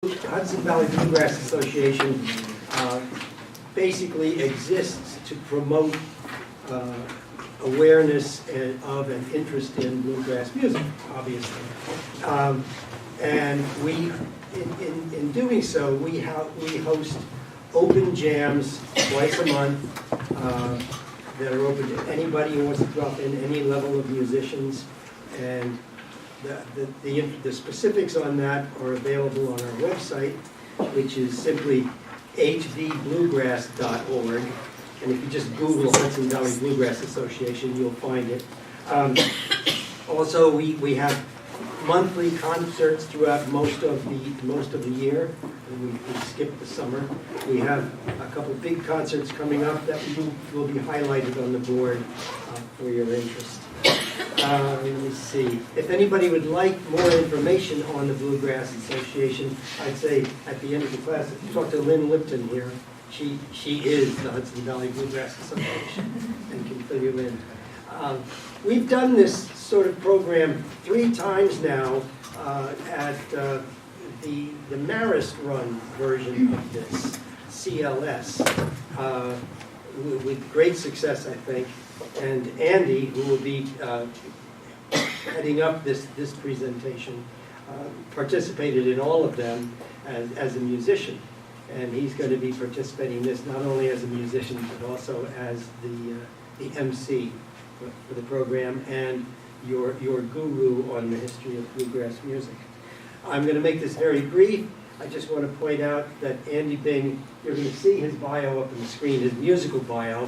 Hudson Valley Bluegrass Association basically exists to promote awareness of and interest in bluegrass music, obviously. And we, in doing so, we host open jams twice a month that are open to anybody who wants to drop in, any level of musicians. And the specifics on that are available on our website, which is simply hvbluegrass.org. And if you just Google Hudson Valley Bluegrass Association, you'll find it. Also, we have monthly concerts throughout most of the year. We skip the summer. We have a couple big concerts coming up that will be highlighted on the board for your interest. Let me see. If anybody would like more information on the Bluegrass Association, I'd say at the end of the class, talk to Lynn Lipton here. She is the Hudson Valley Bluegrass Association and can fill you in. We've done this sort of program 3 times now at the Marist Run version of this, CLS, with great success, I think. And Andy, who will be heading up this presentation, participated in all of them as a musician. And he's going to be participating in this not only as a musician, but also as the MC for the program and your guru on the history of bluegrass music. I'm going to make this very brief. I just want to point out that Andy Bing, you're going to see his bio up on the screen, his musical bio.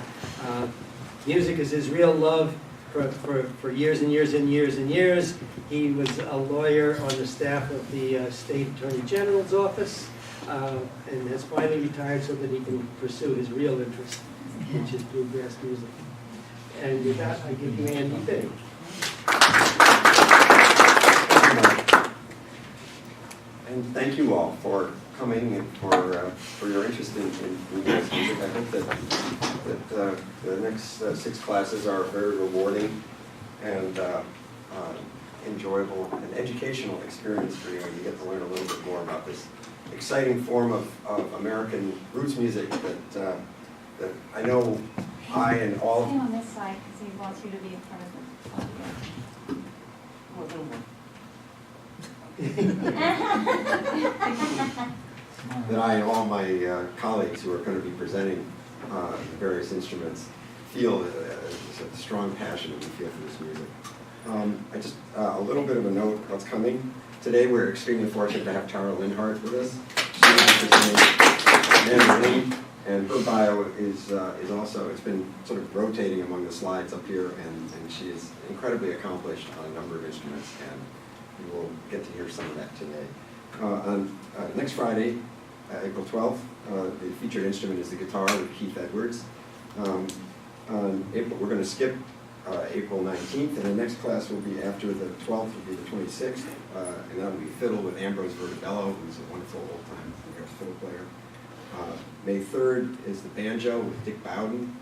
Music is his real love for years and years and years and years. He was a lawyer on the staff of the State Attorney General's office and has finally retired so that he can pursue his real interest, which is bluegrass music. And with that, I give you Andy Bing. And thank you all for coming and for your interest in bluegrass music. I hope that the next 6 classes are very rewarding and enjoyable and educational experience for you. And you get to learn a little bit more about this exciting form of American roots music that I know I and all. Stay on this side because he wants you to be in front of him. Oh, a little more. That I and all my colleagues who are going to be presenting the various instruments feel a strong passion that we feel for this music. I just a little bit of a note of what's coming. Today we're extremely fortunate to have Tara Linhart with us. She will be presenting Mandolin, and her bio is also, it's been sort of rotating among the slides up here, and she is incredibly accomplished on a number of instruments, and you will get to hear some of that today. On next Friday, April 12th, the featured instrument is the guitar with Keith Edwards. We're going to skip April 19th, and the next class will be after the 12th, will be the 26th, and that will be fiddle with Ambrose Vertibello, who's a wonderful old-time fiddle player. May 3rd is the banjo with Dick Bowden.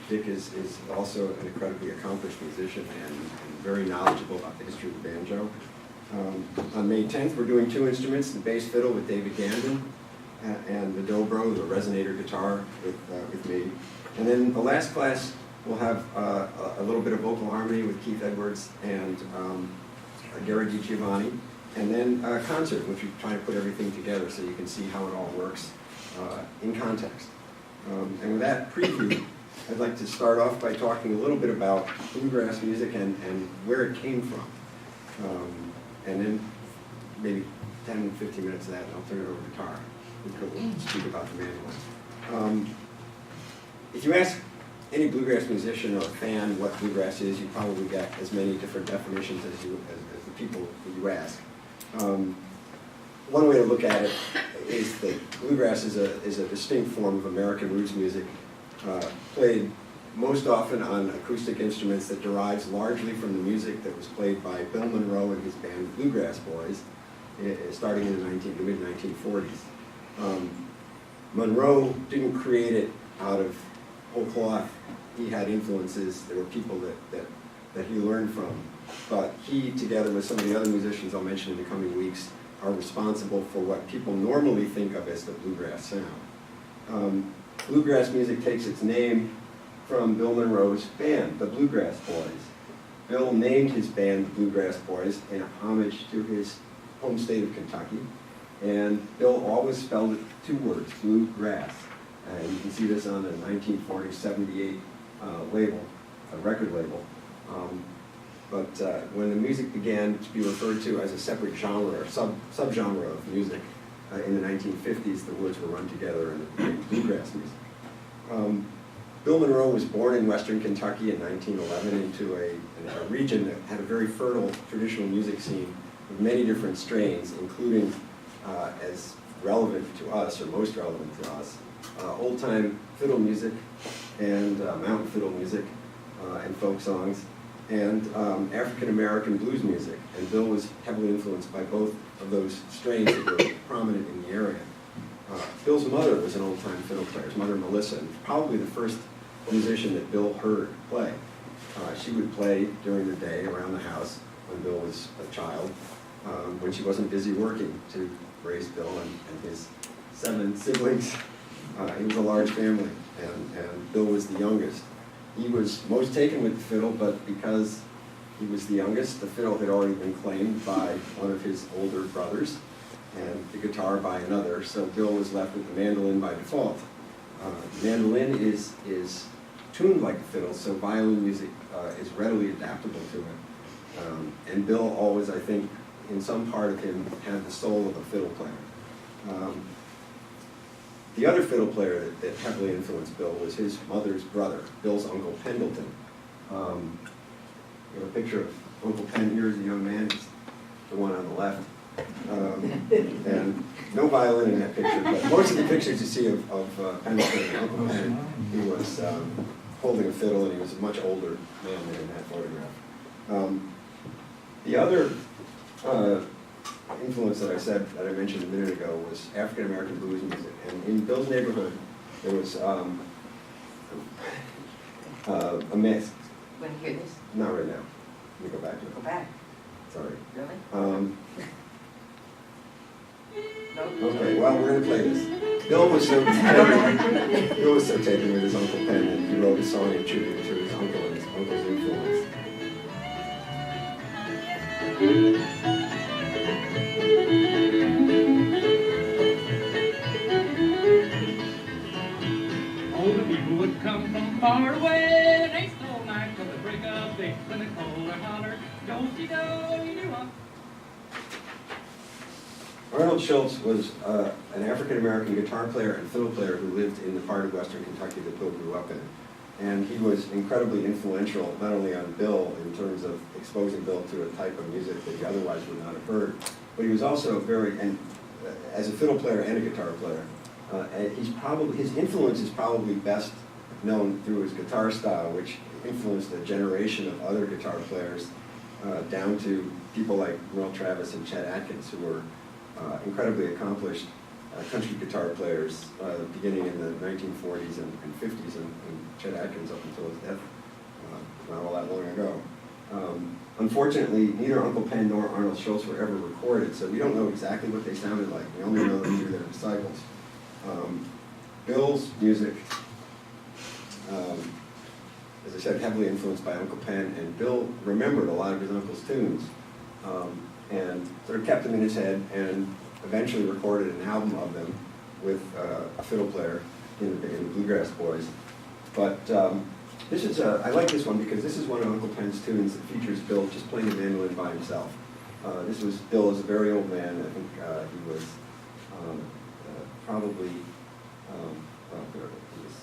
Dick is also an incredibly accomplished musician and very knowledgeable about the history of the banjo. On May 10th, we're doing 2 instruments, the bass fiddle with David Gandon, and the dobro, the resonator guitar with me. And then the last class will have a little bit of vocal harmony with Keith Edwards and Gary DiGiovanni, and then a concert, which we try to put everything together so you can see how it all works in context. And with that preview, I'd like to start off by talking a little bit about bluegrass music and where it came from. And then maybe 10, 15 minutes of that, and I'll turn it over to Tara, who will speak about the mandolin. If you ask any bluegrass musician or fan what bluegrass is, you probably get as many different definitions as the people who you ask. One way to look at it is that bluegrass is a distinct form of American roots music, played most often on acoustic instruments that derives largely from the music that was played by Bill Monroe and his band, the Bluegrass Boys, starting in the mid-1940s. Monroe didn't create it out of whole cloth. He had influences. There were people that he learned from. But he, together with some of the other musicians I'll mention in the coming weeks, are responsible for what people normally think of as the bluegrass sound. Bluegrass music takes its name from Bill Monroe's band, the Bluegrass Boys. Bill named his band the Bluegrass Boys in homage to his home state of Kentucky, and Bill always spelled it 2 words, bluegrass. And you can see this on a 1940 78 label, a record label. But when the music began to be referred to as a separate genre or subgenre of music in the 1950s, the words were run together and it became bluegrass music. Bill Monroe was born in western Kentucky in 1911 into a region that had a very fertile traditional music scene with many different strains, including, as relevant to us, or most relevant to us, old-time fiddle music and mountain fiddle music and folk songs, and African-American blues music. And Bill was heavily influenced by both of those strains that were prominent in the area. Bill's mother was an old-time fiddle player, his mother Melissa, and probably the first musician that Bill heard play. She would play during the day around the house when Bill was a child, when she wasn't busy working to raise Bill and his 7 siblings. He was a large family, and Bill was the youngest. He was most taken with the fiddle, but because he was the youngest, the fiddle had already been claimed by one of his older brothers, and the guitar by another, so Bill was left with the mandolin by default. Mandolin is tuned like a fiddle, so violin music is readily adaptable to it. And Bill always, I think, in some part of him, had the soul of a fiddle player. The other fiddle player that heavily influenced Bill was his mother's brother, Bill's Uncle Pendleton. We have a picture of Uncle Pen here as a young man, the one on the left. And no violin in that picture, but most of the pictures you see of Pendleton and Uncle Pen, he was holding a fiddle, and he was a much older man than in that photograph. The other influence that I mentioned a minute ago was African-American blues music. And in Bill's neighborhood, there was a mix. Want to hear this? Not right now. Let me go back to it. Go back. Sorry. Really? No? Okay, well, we're going to play this. Bill was so taken with his Uncle Pen that he wrote a song in tribute to his uncle and his uncle's influence. All the people would come from far away, they stole night till the break of day, when the caller hollered, do-si-do-you-do-up. Arnold Schultz was an African-American guitar player and fiddle player who lived in the part of western Kentucky that Bill grew up in. And he was incredibly influential, not only on Bill in terms of exposing Bill to a type of music that he otherwise would not have heard, but he was also as a fiddle player and a guitar player, his influence is probably best known through his guitar style, which influenced a generation of other guitar players, down to people like Merle Travis and Chet Atkins, who were incredibly accomplished country guitar players beginning in the 1940s and 50s, and Chet Atkins up until his death not all that long ago. Unfortunately, neither Uncle Pen nor Arnold Schultz were ever recorded, so we don't know exactly what they sounded like. We only know them through their disciples. Bill's music, as I said, heavily influenced by Uncle Pen, and Bill remembered a lot of his uncle's tunes, and sort of kept them in his head, and eventually recorded an album of them with a fiddle player in the Bluegrass Boys. But this is I like this one because this is one of Uncle Pen's tunes that features Bill just playing the mandolin by himself. This was Bill as a very old man. I think he was probably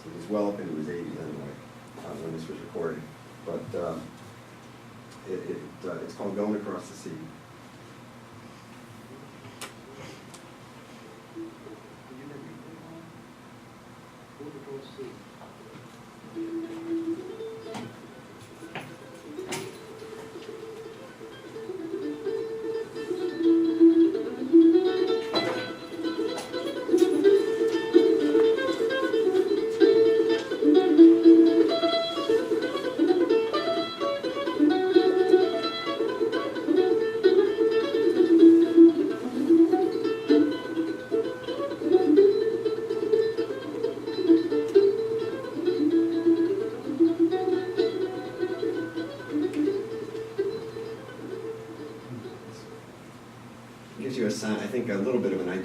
he was well up into his 80s anyway when this was recorded. But it's called Going Across the Sea.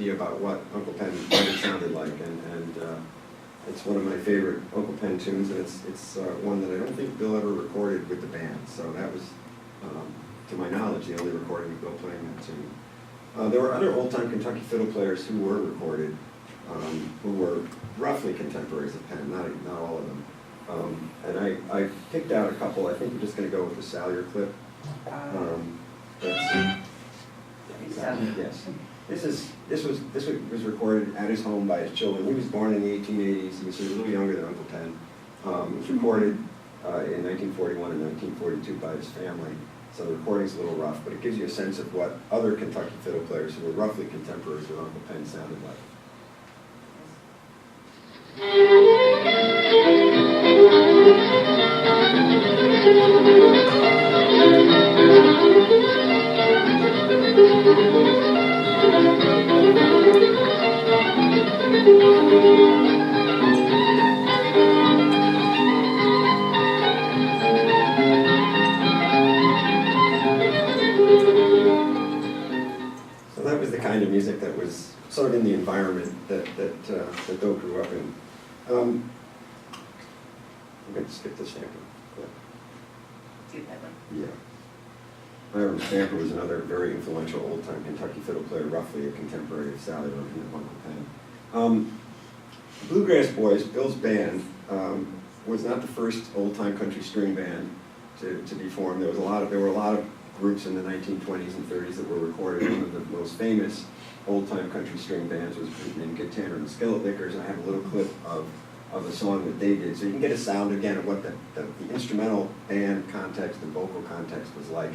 idea about what Uncle Pen might have sounded like, and it's one of my favorite Uncle Pen tunes, and it's one that I don't think Bill ever recorded with the band, so that was, to my knowledge, the only recording of Bill playing that tune. There were other old-time Kentucky fiddle players who were recorded, who were roughly contemporaries of Penn, not all of them. And I picked out a couple. I think we're just going to go with the Salyer clip. Yes. This was recorded at his home by his children. He was born in the 1880s. He was a little younger than Uncle Pen. It was recorded in 1941 and 1942 by his family. So the recording's a little rough, but it gives you a sense of what other Kentucky fiddle players who were roughly contemporaries with Uncle Pen sounded like. So that was the kind of music that was sort of in the environment that Bill grew up in. I'm going to skip this sample. Do that one. Yeah. Hiram Stamper was another very influential old-time Kentucky fiddle player, roughly a contemporary of Sally Rose and Uncle Pen. Bluegrass Boys, Bill's band, was not the first old-time country string band to be formed. There were a lot of groups in the 1920s and 30s that were recorded. One of the most famous old-time country string bands was named Kid Tanner and the Skillet Lickers. I have a little clip of a song that they did, so you can get a sound again of what the instrumental band context and vocal context was like.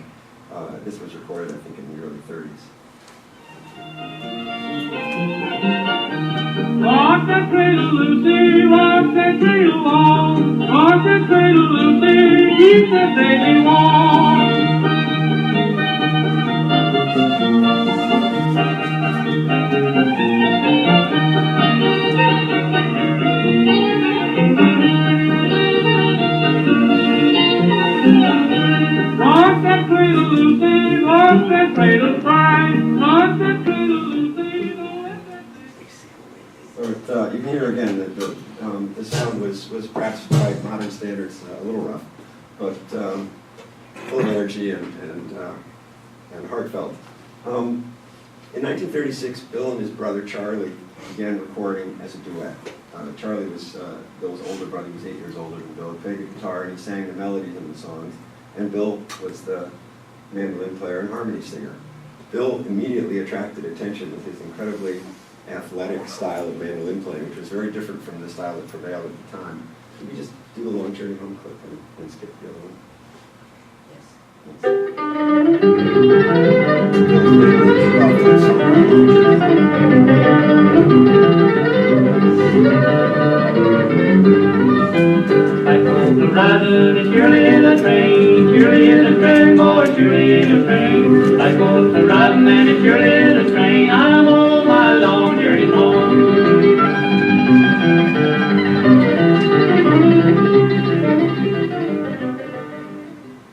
This was recorded, I think, in the early 30s. Rock that cradle, Lucy, rock that cradle on. Rock that cradle, Lucy, keep that baby warm. Rock that cradle, Lucy, rock that cradle, cry. Rock that cradle, Lucy, don't let that So you can hear again that the sound was perhaps by modern standards a little rough, but full of energy and heartfelt. In 1936, Bill and his brother Charlie began recording as a duet. Charlie was Bill's older brother. He was 8 years older than Bill. He played the guitar and he sang the melodies in the songs. And Bill was the mandolin player and harmony singer. Bill immediately attracted attention with his incredibly athletic style of mandolin playing, which was very different from the style that prevailed at the time. Could we just do the Long Journey Home clip and skip the other one? I go to riding and surely in a train, surely in a train, boy, surely in a train. I go to riding and it's surely in a train. I'm on my long journey home.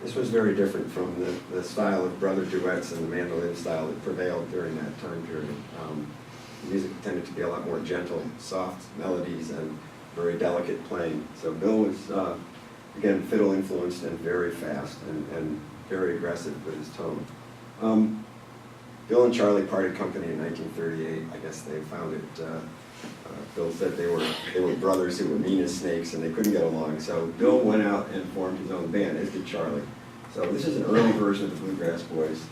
This was very different from the style of brother duets and the mandolin style that prevailed during that time period. The music tended to be a lot more gentle, soft melodies, and very delicate playing. So Bill was, again, fiddle influenced and very fast and very aggressive with his tone. Bill and Charlie parted company in 1938. I guess they found it, Bill said they were brothers who were mean as snakes and they couldn't get along. So Bill went out and formed his own band, as did Charlie. So this is an early version of the Bluegrass Boys,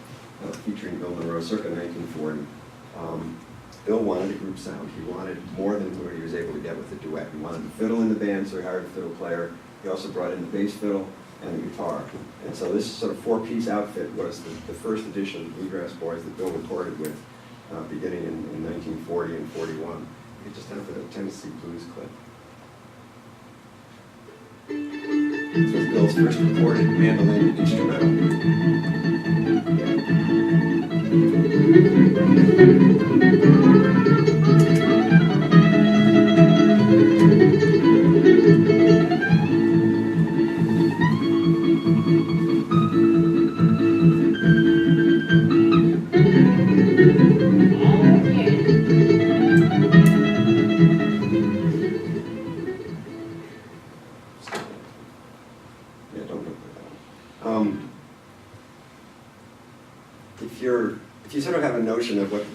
featuring Bill Monroe, circa 1940. Bill wanted a group sound. He wanted more than what he was able to get with the duet. He wanted the fiddle in the band, so he hired a fiddle player. He also brought in the bass fiddle and the guitar. And so this sort of four-piece outfit was the first edition of the Bluegrass Boys that Bill recorded with, beginning in 1940 and 41. You could just have the Tennessee Blues clip. This was Bill's first recorded mandolin instrumental.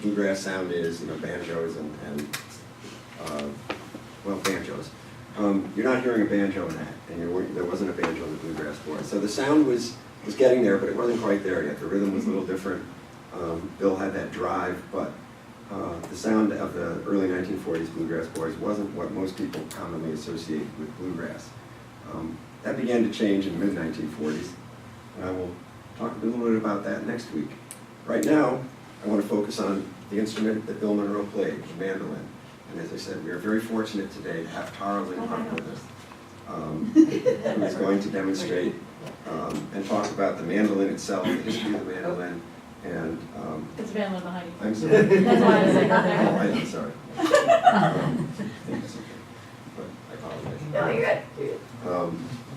bluegrass sound is, banjos and banjos. You're not hearing a banjo in that, and there wasn't a banjo in the Bluegrass Boys. So the sound was getting there, but it wasn't quite there yet. The rhythm was a little different. Bill had that drive, but the sound of the early 1940s Bluegrass Boys wasn't what most people commonly associate with bluegrass. That began to change in the mid-1940s, and I will talk a little bit about that next week. Right now, I want to focus on the instrument that Bill Monroe played, the mandolin. And as I said, we are very fortunate today to have Tara Lynn Hart with us, who is going to demonstrate and talk about the mandolin itself, the history of the mandolin, and It's mandolin behind you. I'm sorry. That's why I was like, Oh, I'm sorry. But I apologize. no, you're good.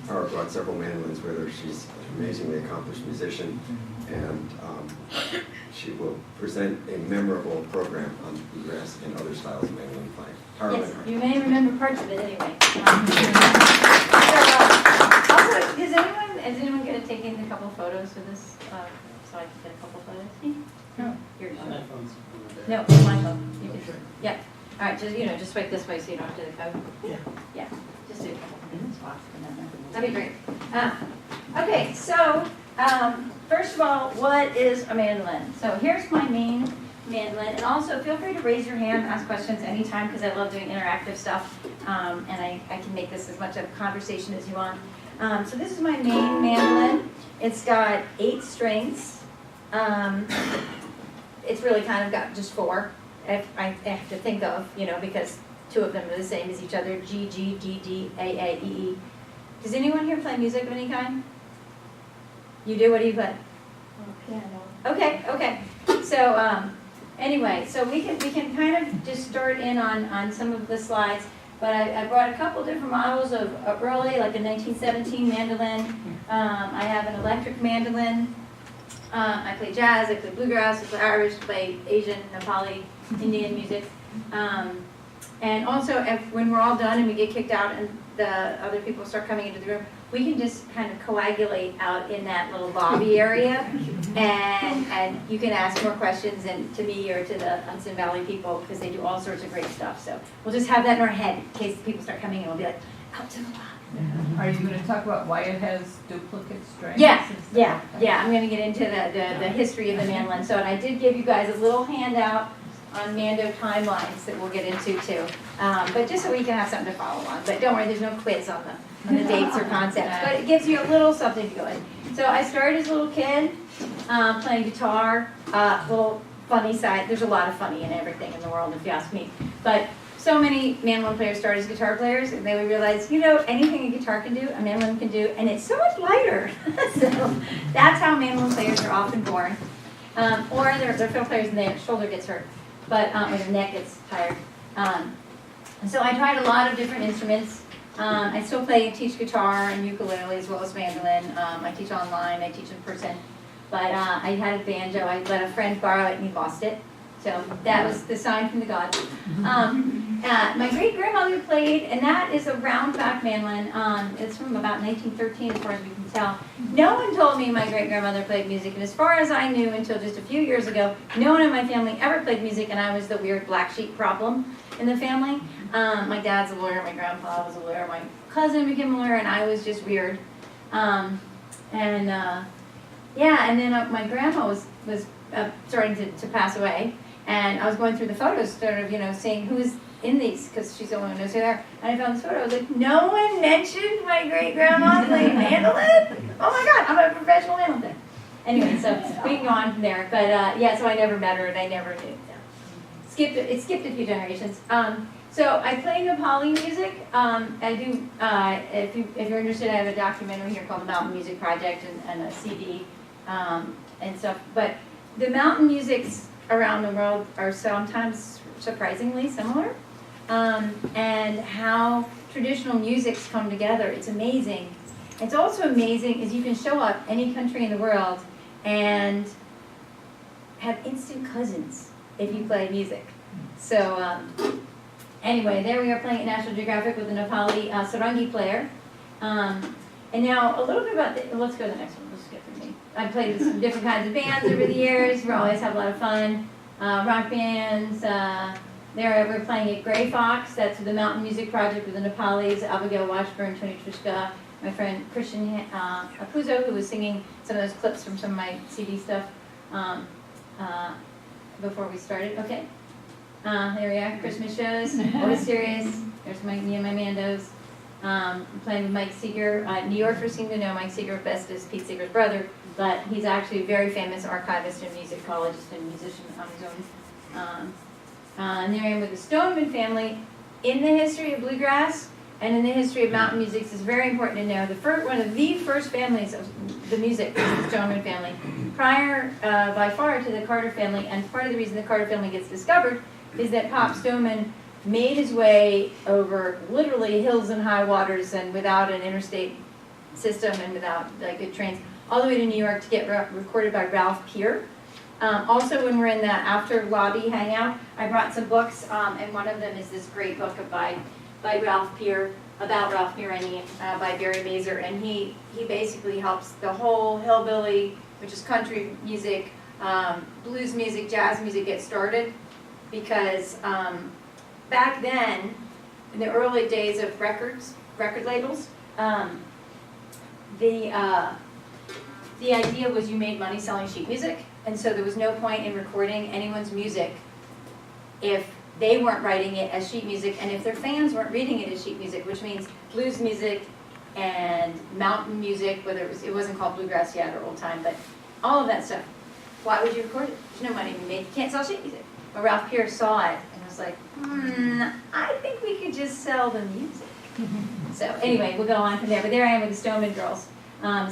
Tara brought several mandolins with her. She's an amazingly accomplished musician, and she will present a memorable program on bluegrass and other styles of mandolin playing. Tara Yes, Lynn Hart. you may remember parts of it anyway. Also, is anyone going to take in a couple photos for this, so I can get a couple photos? No. Yours. No, my phone. You can, yeah. All right, just swipe this way so you don't have to do the code. Yeah. Yeah, just do a couple minutes. That'd be great. Okay, so first of all, what is a mandolin? So here's my main mandolin, and also feel free to raise your hand, ask questions anytime, because I love doing interactive stuff, and I can make this as much of a conversation as you want. So this is my main mandolin. It's got 8 strings. It's really kind of got just 4. I have to think of, because 2 of them are the same as each other, G, G, D, D, A, A, E, E. Does anyone here play music of any kind? You do? What do you play? Piano. Okay. So anyway, so we can kind of just start in on some of the slides, but I brought a couple different models of early, like a 1917 mandolin. I have an electric mandolin. I play jazz, I play bluegrass, I play Irish, I play Asian, Nepali, Indian music. And also, when we're all done and we get kicked out and the other people start coming into the room, we can just kind of coagulate out in that little lobby area, and you can ask more questions to me or to the Hudson Valley people, because they do all sorts of great stuff. So we'll just have that in our head in case people start coming in. We'll be like, out to the lobby. Are you going to talk about why it has duplicate strings? Yeah. I'm going to get into the history of the mandolin. So, and I did give you guys a little handout on Mando timelines that we'll get into too. But just so we can have something to follow on. But don't worry, there's no quiz on the dates or concepts. But it gives you a little something to go in. So I started as a little kid playing guitar. Little funny side. There's a lot of funny in everything in the world, if you ask me. But so many mandolin players start as guitar players, and they would realize, anything a guitar can do, a mandolin can do, and it's so much lighter. So that's how mandolin players are often born. Or they're fiddle players and their shoulder gets hurt, but or their neck gets tired. So I tried a lot of different instruments. I still play and teach guitar and ukulele as well as mandolin. I teach online, I teach in person. But I had a banjo. I let a friend borrow it and he lost it. So that was the sign from the gods. My great-grandmother played, and that is a round-back mandolin. It's from about 1913, as far as we can tell. No one told me my great-grandmother played music, and as far as I knew until just a few years ago, no one in my family ever played music, and I was the weird black sheep problem in the family. My dad's a lawyer, my grandpa was a lawyer, my cousin became a lawyer, and I was just weird. And then my grandma was starting to pass away. And I was going through the photos, sort of, seeing who's in these, because she's the only one who knows who they are. And I found this photo. I was like, no one mentioned my great-grandma playing mandolin? Oh my God, I'm a professional mandolin player. Anyway, so we can go on from there. But so I never met her, and I never knew. It skipped a few generations. So I play Nepali music. I do. If you're interested, I have a documentary here called The Mountain Music Project and a CD and stuff. But the mountain musics around the world are sometimes surprisingly similar, and how traditional musics come together. It's amazing. It's also amazing is you can show up any country in the world and have instant cousins if you play music. So anyway, there we are playing at National Geographic with a Nepali sarangi player. And now a little bit about let's go to the next one. Let's get through me. I've played with some different kinds of bands over the years. We always have a lot of fun. rock bands. We're playing at Gray Fox, that's the Mountain Music Project with the Nepalis, Abigail Washburn, Tony Trishka, my friend Christian Apuzzo, who was singing some of those clips from some of my CD stuff before we started. Okay. There we are, Christmas shows, always serious. There's me and my Mandos. I'm playing with Mike Seeger. New Yorkers seem to know Mike Seeger best as Pete Seeger's brother, but he's actually a very famous archivist and musicologist and musician on his own. And there I am with the Stoneman family. In the history of bluegrass and in the history of mountain music, it's very important to know one of the first families of the music is the Stoneman family. Prior, by far, to the Carter family, and part of the reason the Carter family gets discovered is that Pop Stoneman made his way over literally hills and high waters and without an interstate system and without good trains, all the way to New York to get recorded by Ralph Peer. Also, when we're in the after lobby hangout, I brought some books, and one of them is this great book by Ralph Peer, about Ralph Peer, by Barry Mazer, and he basically helps the whole hillbilly, which is country music, blues music, jazz music get started, because back then, in the early days of record labels, the idea was you made money selling sheet music, and so there was no point in recording anyone's music if they weren't writing it as sheet music, and if their fans weren't reading it as sheet music, which means blues music and mountain music, whether it wasn't called bluegrass yet or old time, but all of that stuff. Why would you record it? There's no money to be made. You can't sell sheet music. But Ralph Peer saw it and was like, I think we could just sell the music. So anyway, we'll go on from there. But there I am with the Stoneman girls.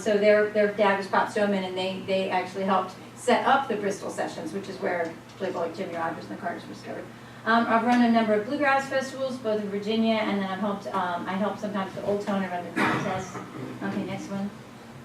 So their dad was Pop Stoneman, and they actually helped set up the Bristol sessions, which is where people like Jimmy Rogers and the Carters were discovered. I've run a number of bluegrass festivals, both in Virginia, and then I help sometimes the Old Tone run the contests. Okay, next one.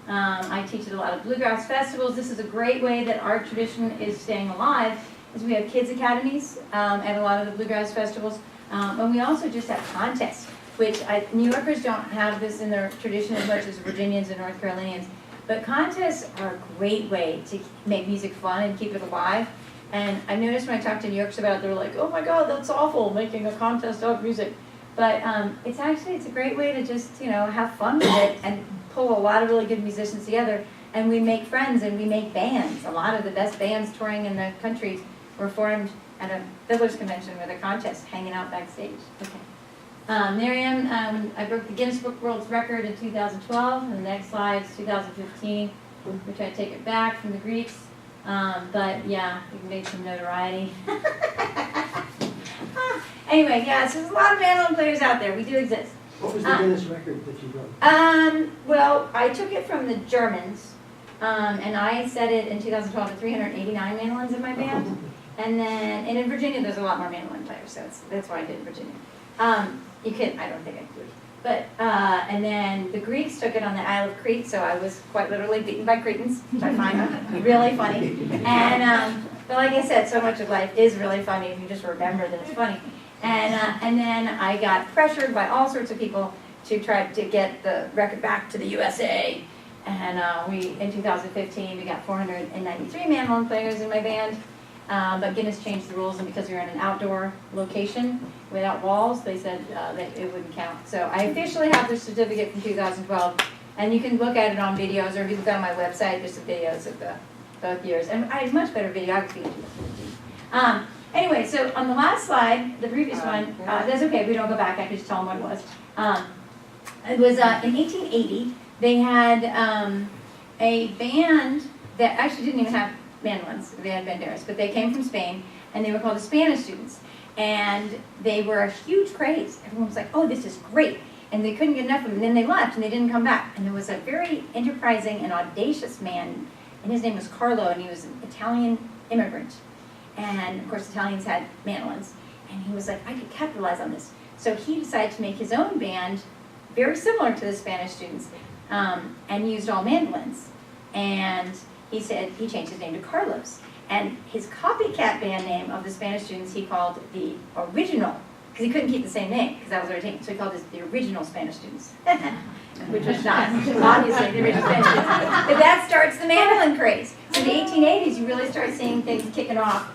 I teach at a lot of bluegrass festivals. This is a great way that our tradition is staying alive, is we have kids academies at a lot of the bluegrass festivals, and we also just have contests, which New Yorkers don't have this in their tradition as much as Virginians and North Carolinians, but contests are a great way to make music fun and keep it alive. And I've noticed when I talk to New Yorkers about it, they're like, oh my God, that's awful, making a contest of music. But it's a great way to just, have fun with it and pull a lot of really good musicians together. And we make friends and we make bands. A lot of the best bands touring in the country were formed at a fiddlers convention with a contest, hanging out backstage. Okay. There I am. I broke the Guinness Book World Record in 2012. And the next slide is 2015, which I take it back from the Greeks. But yeah, we've made some notoriety. Anyway, yeah, so there's a lot of mandolin players out there. We do exist. What was the Guinness record that you broke? Well, I took it from the Germans, and I set it in 2012 to 389 mandolins in my band. And in Virginia, there's a lot more mandolin players, so that's why I did Virginia. I don't think I could. But, and then the Greeks took it on the Isle of Crete, so I was quite literally beaten by Cretans, which I find really funny. And, but like I said, so much of life is really funny if you just remember that it's funny. And then I got pressured by all sorts of people to try to get the record back to the USA. And in 2015, we got 493 mandolin players in my band. But Guinness changed the rules, and because we were in an outdoor location without walls, they said that it wouldn't count. So I officially have the certificate from 2012, and you can look at it on videos, or if you look on my website, there's some videos of both years. And I had much better videography in 2015. Anyway, so on the last slide, the previous one, that's okay, we don't go back, I can just tell them what it was. It was in 1880, they had a band that actually didn't even have mandolins, they had banderas, but they came from Spain, and they were called the Spanish students. And they were a huge craze. Everyone was like, oh, this is great. And they couldn't get enough of them, and then they left, and they didn't come back. And there was a very enterprising and audacious man, and his name was Carlo, and he was an Italian immigrant. And of course, Italians had mandolins. And he was like, I could capitalize on this. So he decided to make his own band, very similar to the Spanish students, and used all mandolins. And he said he changed his name to Carlos. And his copycat band name of the Spanish students he called the original, because he couldn't keep the same name, because that was their team. So he called it the original Spanish students, which was not, obviously, the original Spanish students. But that starts the mandolin craze. So in the 1880s, you really start seeing things kicking off.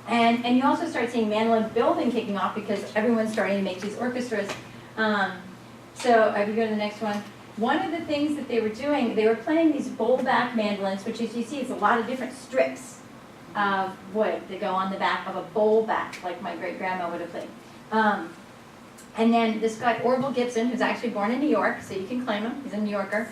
And you also start seeing mandolin building kicking off because everyone's starting to make these orchestras. So if you go to the next one of the things that they were doing, they were playing these bowl back mandolins, which as you see is a lot of different strips of wood that go on the back of a bowl back, like my great grandma would have played. And then this guy, Orville Gibson, who's actually born in New York, so you can claim him, he's a New Yorker.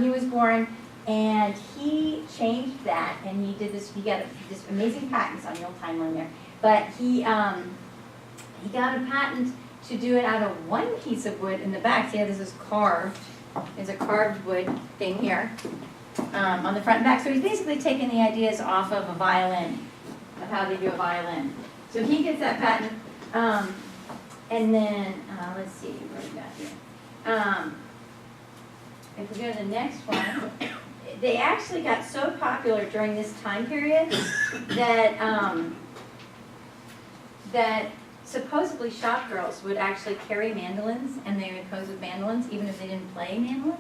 He was born, and he changed that, and he did this, he got this amazing patents on the old timeline there. But he got a patent to do it out of one piece of wood in the back. See how this is carved? There's a carved wood thing here on the front and back. So he's basically taking the ideas off of a violin, of how they do a violin. So he gets that patent. And then, let's see, what we got here. If we go to the next one, they actually got so popular during this time period that, that supposedly shop girls would actually carry mandolins, and they would pose with mandolins even if they didn't play mandolin,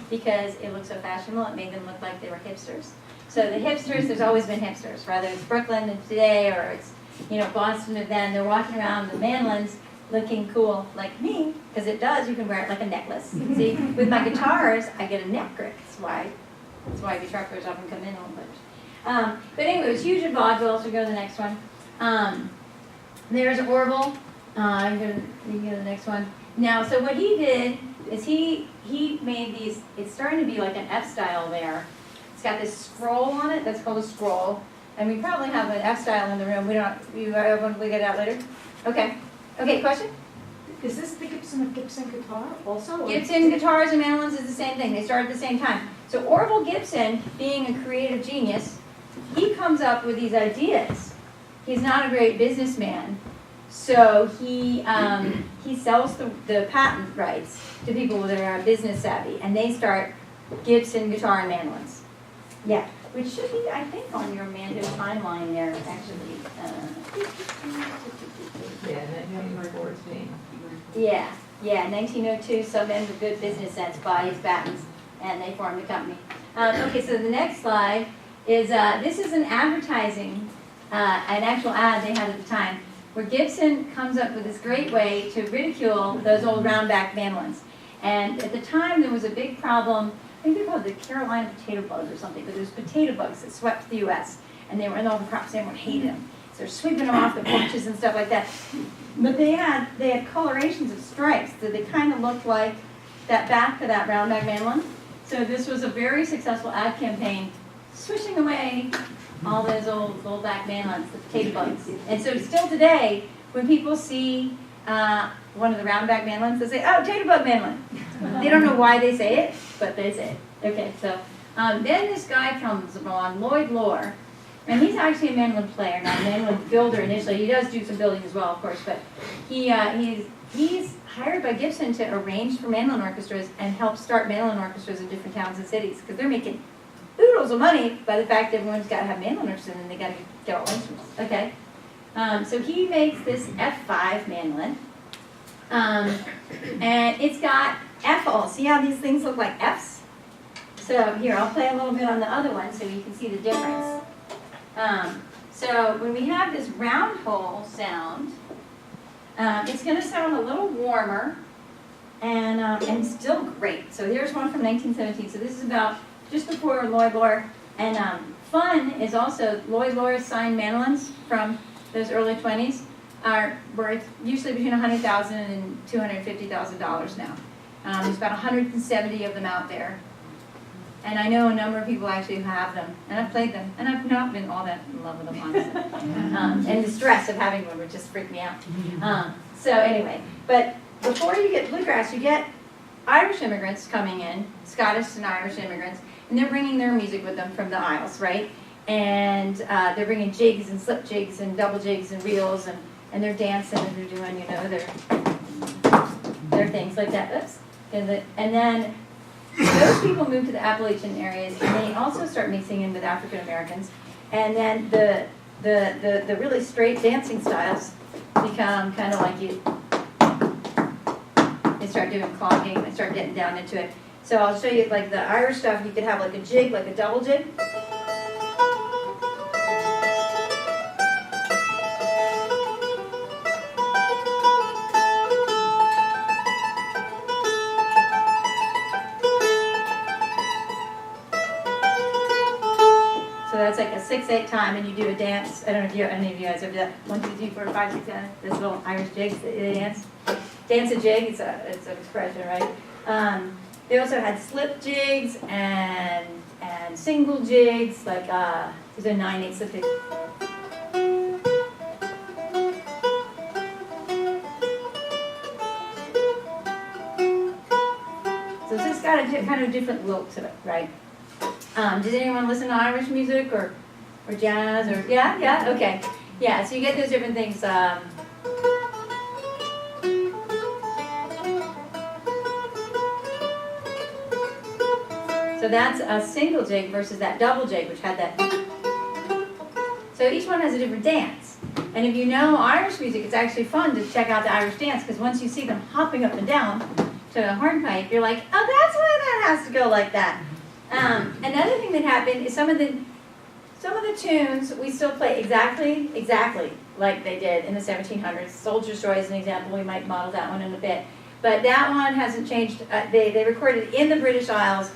because it looked so fashionable, it made them look like they were hipsters. So the hipsters, there's always been hipsters, whether it's Brooklyn today or it's, you know, Boston then, they're walking around with mandolins looking cool like me, because it does, you can wear it like a necklace. See, with my guitars, I get a neck grip. That's why guitar players often come in a little bit. But anyway, it was huge in vaudeville, so we go to the next one. There's Orville. You can go to the next one. Now, so what he did is he made these, it's starting to be like an F style there. It's got this scroll on it, that's called a scroll. And we probably have an F style in the room. We don't, you want to get it out later? Okay. Okay, question? Is this the Gibson guitar also? Gibson guitars and mandolins is the same thing. They started at the same time. So Orville Gibson, being a creative genius, he comes up with these ideas. He's not a great businessman, so he sells the patent rights to people that are business savvy, and they start Gibson guitar and mandolins. Yeah, which should be, I think, on your Mando timeline there, actually. Yeah, 1914. Yeah, 1902, some men with good business sense buy his patents, and they form the company. Okay, so the next slide is, this is an advertising, an actual ad they had at the time, where Gibson comes up with this great way to ridicule those old round-back mandolins. And at the time, there was a big problem, I think they called it the Carolina potato bug or something, but there was potato bugs that swept the U.S., and they were in all the crops, everyone hated them. So they're sweeping them off the porches and stuff like that. But they had colorations of stripes, so they kind of looked like that back of that round-back mandolin. So this was a very successful ad campaign, swishing away all those old back mandolins, the potato bugs. And so still today, when people see one of the round-back mandolins, they say, oh, potato bug mandolin. They don't know why they say it, but they say it. Okay, so then this guy comes along, Lloyd Lohr, and he's actually a mandolin player, not a mandolin builder initially. He does do some building as well, of course, but he's hired by Gibson to arrange for mandolin orchestras and help start mandolin orchestras in different towns and cities, because they're making oodles of money by the fact that everyone's got to have mandolin orchestras and they got to get all instruments. Okay, so he makes this F5 mandolin, and it's got F holes. See how these things look like Fs? So here, I'll play a little bit on the other one so you can see the difference. So when we have this round hole sound, it's going to sound a little warmer and still great. So here's one from 1917. So this is about just before Lloyd Lohr. And fun is also Lloyd Lohr's signed mandolins from those early 20s are worth usually between $100,000 and $250,000 now. There's about 170 of them out there. And I know a number of people actually who have them, and I've played them, and I've not been all that in love with them, honestly. And the stress of having one would just freak me out. So anyway, but before you get bluegrass, you get Irish immigrants coming in, Scottish and Irish immigrants, and they're bringing their music with them from the Isles, right? And they're bringing jigs and slip jigs and double jigs and reels, and they're dancing and they're doing, you know, their things like that. Oops. And then those people move to the Appalachian areas, and they also start mixing in with African Americans. And then the really straight dancing styles become kind of like you. They start doing clogging. They start getting down into it. So I'll show you like the Irish stuff. You could have like a jig, like a double jig. say time and you do a dance. I don't know if any of you guys ever do that. 1, 2, 3, 4, 5, 6, 7. This little Irish jigs that they dance. Dance a jig. It's an expression, right? They also had slip jigs and single jigs, like these are 9/8 slip jigs. So it's just got a kind of different look to it, right? Did anyone listen to Irish music or jazz or yeah, okay, yeah. So you get those different things. So that's a single jig versus that double jig, which had that. So each one has a different dance. And if you know Irish music, it's actually fun to check out the Irish dance, because once you see them hopping up and down to a hornpipe, you're like, oh, that's why that has to go like that. Another thing that happened is some of the tunes we still play exactly like they did in the 1700s. Soldier's Joy is an example. We might model that one in a bit. But that one hasn't changed. They recorded in the British Isles,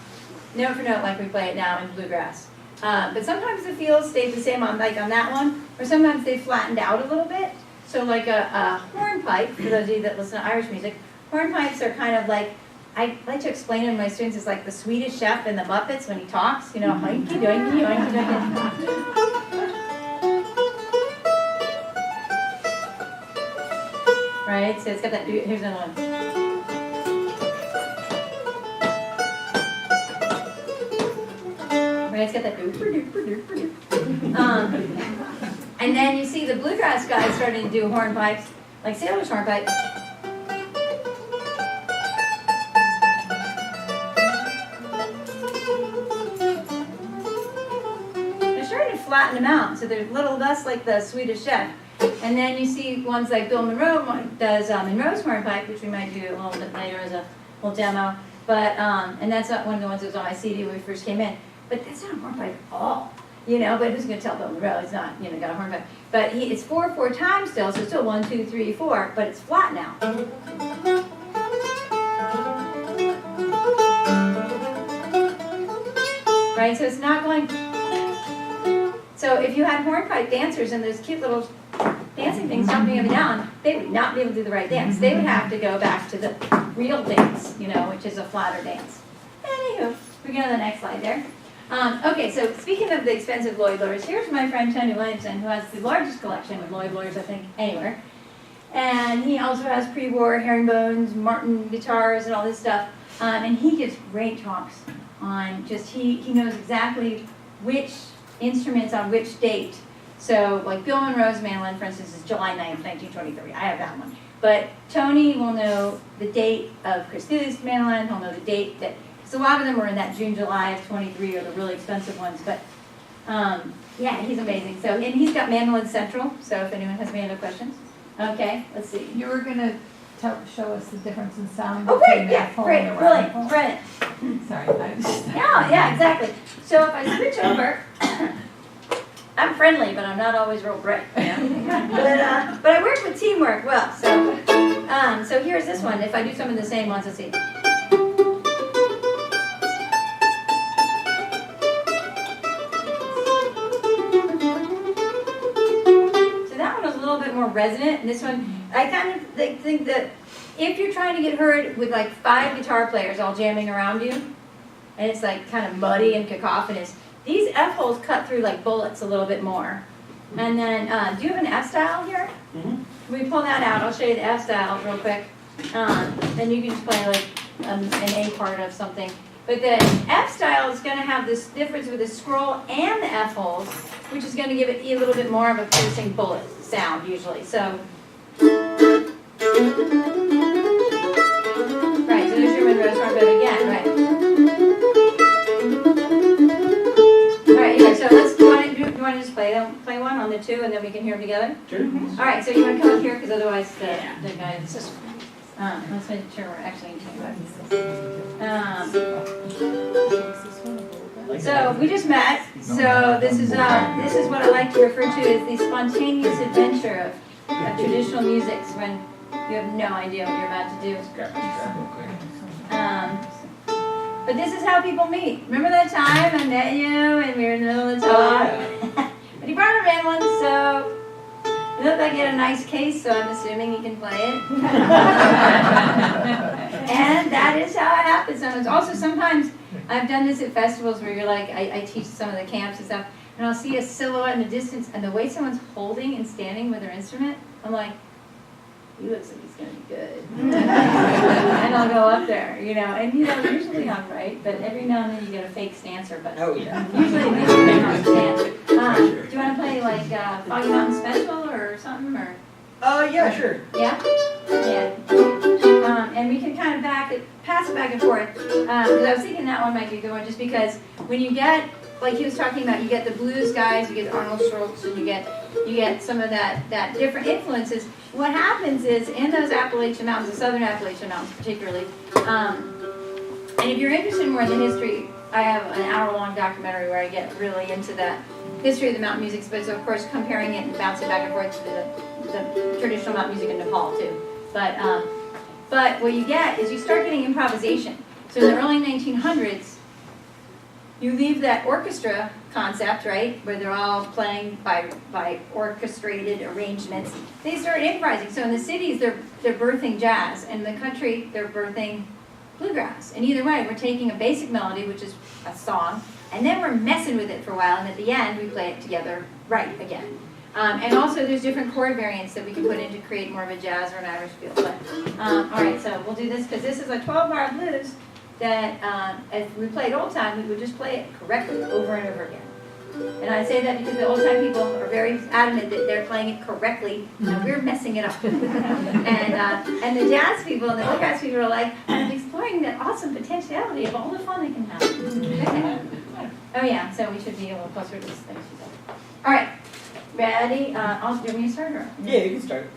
note for note, like we play it now in Bluegrass. But sometimes the feel stayed the same on that one, or sometimes they flattened out a little bit. So like a hornpipe, for those of you that listen to Irish music, hornpipes are kind of like, I like to explain it to my students, it's like the Swedish chef in the Muppets when he talks, you know, oinky doinky, oinky doinky. Right, so it's got that, here's another one. Right, it's got that and then you see the bluegrass guys starting to do hornpipes, like sailor's hornpipe. They're starting to flatten them out, so they're a little less like the Swedish chef. And then you see ones like Bill Monroe does Monroe's hornpipe, which we might do a little bit later as a little demo. But and that's not one of the ones that was on my CD when we first came in. But that's not a hornpipe at all, you know. But who's going to tell Bill Monroe he's not, you know, got a hornpipe? But it's 4/4 time still, so it's still 1, 2, 3, 4, but it's flat now. Right, so it's not going. So if you had hornpipe dancers and those cute little dancing things jumping up and down, they would not be able to do the right dance. They would have to go back to the real dance, you know, which is a flatter dance. Anywho, we go to the next slide there. Okay, so speaking of the expensive Lloyd Lures, here's my friend Tony Williamson, who has the largest collection of Lloyd Lures, I think, anywhere. And he also has pre-war herringbones, Martin guitars, and all this stuff. And he gives great talks on just, he knows exactly which instruments on which date. So, like Bill Monroe's mandolin, for instance, is July 9th, 1923. I have that one. But Tony will know the date of Chris Thiele's mandolin. He'll know the date that. So a lot of them were in that June, July of 23, or the really expensive ones. But yeah, he's amazing. So, and he's got Mandolin Central. So if anyone has any other questions, okay, let's see. You were gonna show us the difference in sound. Oh, great, yeah, great, brilliant, brilliant. Sorry, I just. Yeah, exactly. So if I switch over, I'm friendly, but I'm not always real bright. Yeah. But I work with teamwork well. So here's this one. If I do some of the same ones, let's see. More resonant, and this one, I kind of think that if you're trying to get heard with like 5 guitar players all jamming around you, and it's like kind of muddy and cacophonous, these F holes cut through like bullets a little bit more. And then, do you have an F style here? Mm-hmm. Can we pull that out? I'll show you the F style real quick. Then you can just play like an A part of something. But the F style is going to have this difference with the scroll and the F holes, which is going to give it a little bit more of a piercing bullet sound usually. So, right, so there's your Monroe's trumpet again, right? Alright, here, so let's, do you want to just play one on the 2 and then we can hear them together? Sure. Alright, so you want to come up here because otherwise the guy, let's make sure we're actually so we just met. So this is what I like to refer to as the spontaneous adventure of traditional music when you have no idea what you're about to do. But this is how people meet. Remember that time I met you and we were in the middle of the talk? But he brought a mandolin, so it looked like he had a nice case, so I'm assuming he can play it. And that is how it happens. And also sometimes I've done this at festivals where you're like, I teach some of the camps and stuff, and I'll see a silhouette in the distance, and the way someone's holding and standing with their instrument, I'm like, he looks like he's going to be good. And I'll go up there, you know, and usually I'm right, but every now and then you get a fake stancer, but Oh, yeah. usually they don't understand. Do you want to play like Foggy Mountain Special or something, or? Yeah, sure. Yeah? Yeah. And we can kind of pass it back and forth, because I was thinking that one might be a good one, just because when you get, like he was talking about, you get the blues guys, you get Arnold Schultz, and you get some of that different influences. What happens is, in those Appalachian Mountains, the southern Appalachian Mountains particularly, and if you're interested more in the history, I have an hour-long documentary where I get really into that history of the mountain music, but of course comparing it and bouncing back and forth to the traditional mountain music in Nepal too. But what you get is you start getting improvisation. So in the early 1900s, you leave that orchestra concept, right, where they're all playing by orchestrated arrangements. They start improvising. So in the cities, they're birthing jazz, and in the country, they're birthing bluegrass. And either way, we're taking a basic melody, which is a song, and then we're messing with it for a while, and at the end, we play it together right again. And also, there's different chord variants that we can put in to create more of a jazz or an Irish feel. But all right, so we'll do this because this is a 12-bar blues that if we played old time, we would just play it correctly over and over again. And I say that because the old time people are very adamant that they're playing it correctly, and we're messing it up. And the jazz people and the bluegrass people are like, I'm exploring that awesome potentiality of all the fun they can have. Okay. Oh yeah, so we should be a little closer to this thing. All right, ready? Do you want me to start or? Yeah, you can start.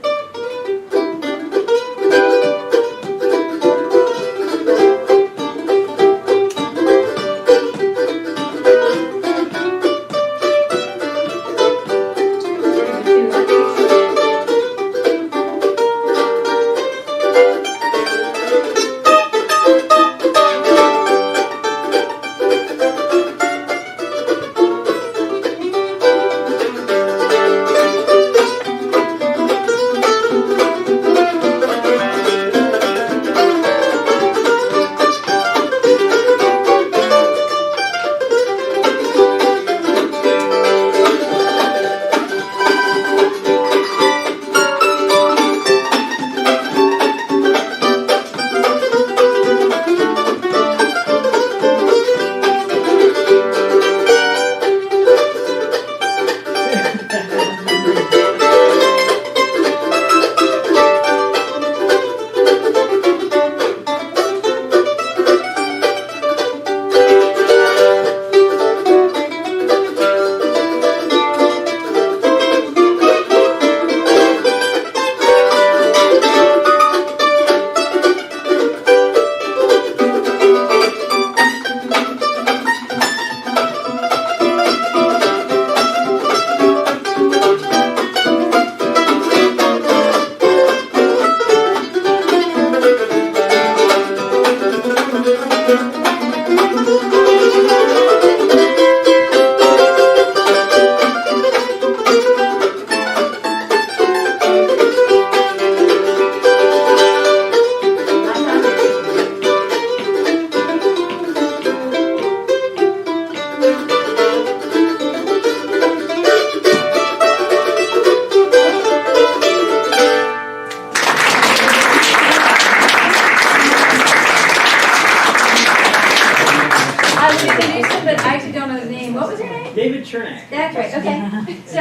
David Chernak. That's right, okay. So,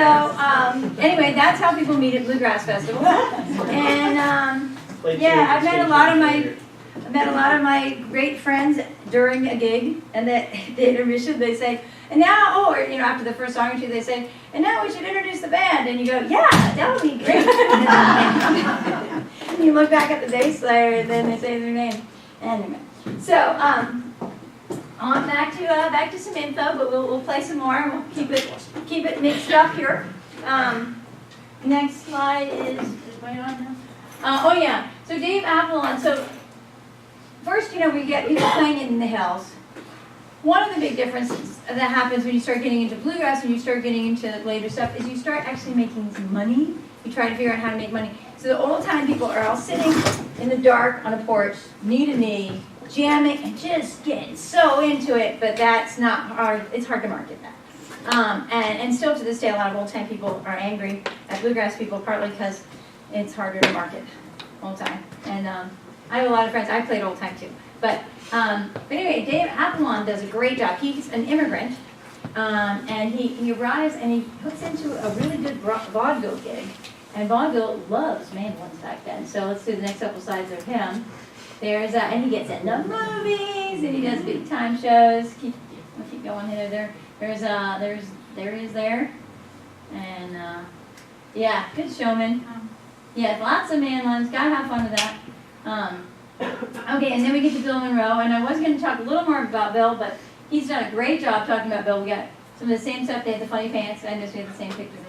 anyway, that's how people meet at Bluegrass Festival. And, yeah, I've met a lot of my great friends during a gig, and the intermission, they say, and now, or, after the first song or two, they say, and now we should introduce the band. And you go, yeah, that would be great. And you look back at the bass player, and then they say their name. Anyway, so, on back to some info, but we'll play some more, and we'll keep it mixed up here. Next slide is right on now. Oh yeah, so Dave Avalon. So first, we get people playing it in the hills, one of the big differences that happens when you start getting into bluegrass, when you start getting into later stuff, is you start actually making some money. You try to figure out how to make money. So the old time people are all sitting in the dark on a porch, knee to knee, jamming and just getting so into it, but that's not hard. It's hard to market that. And still to this day, a lot of old time people are angry at bluegrass people, partly because it's harder to market old time. And I have a lot of friends. I played old time too. But anyway, Dave Apollon does a great job. He's an immigrant, and he arrives and he hooks into a really good vaudeville gig. And vaudeville loves mandolins back then. So let's do the next couple slides of him. There's and he gets into movies and he does big time shows. Keep going here. There he is there, and yeah, good showman. Yeah, lots of mandolins. Gotta have fun with that. Okay, and then we get to Bill Monroe, and I was going to talk a little more about Bill, but he's done a great job talking about Bill. We got some of the same stuff. They had the funny pants. I noticed we had the same pictures.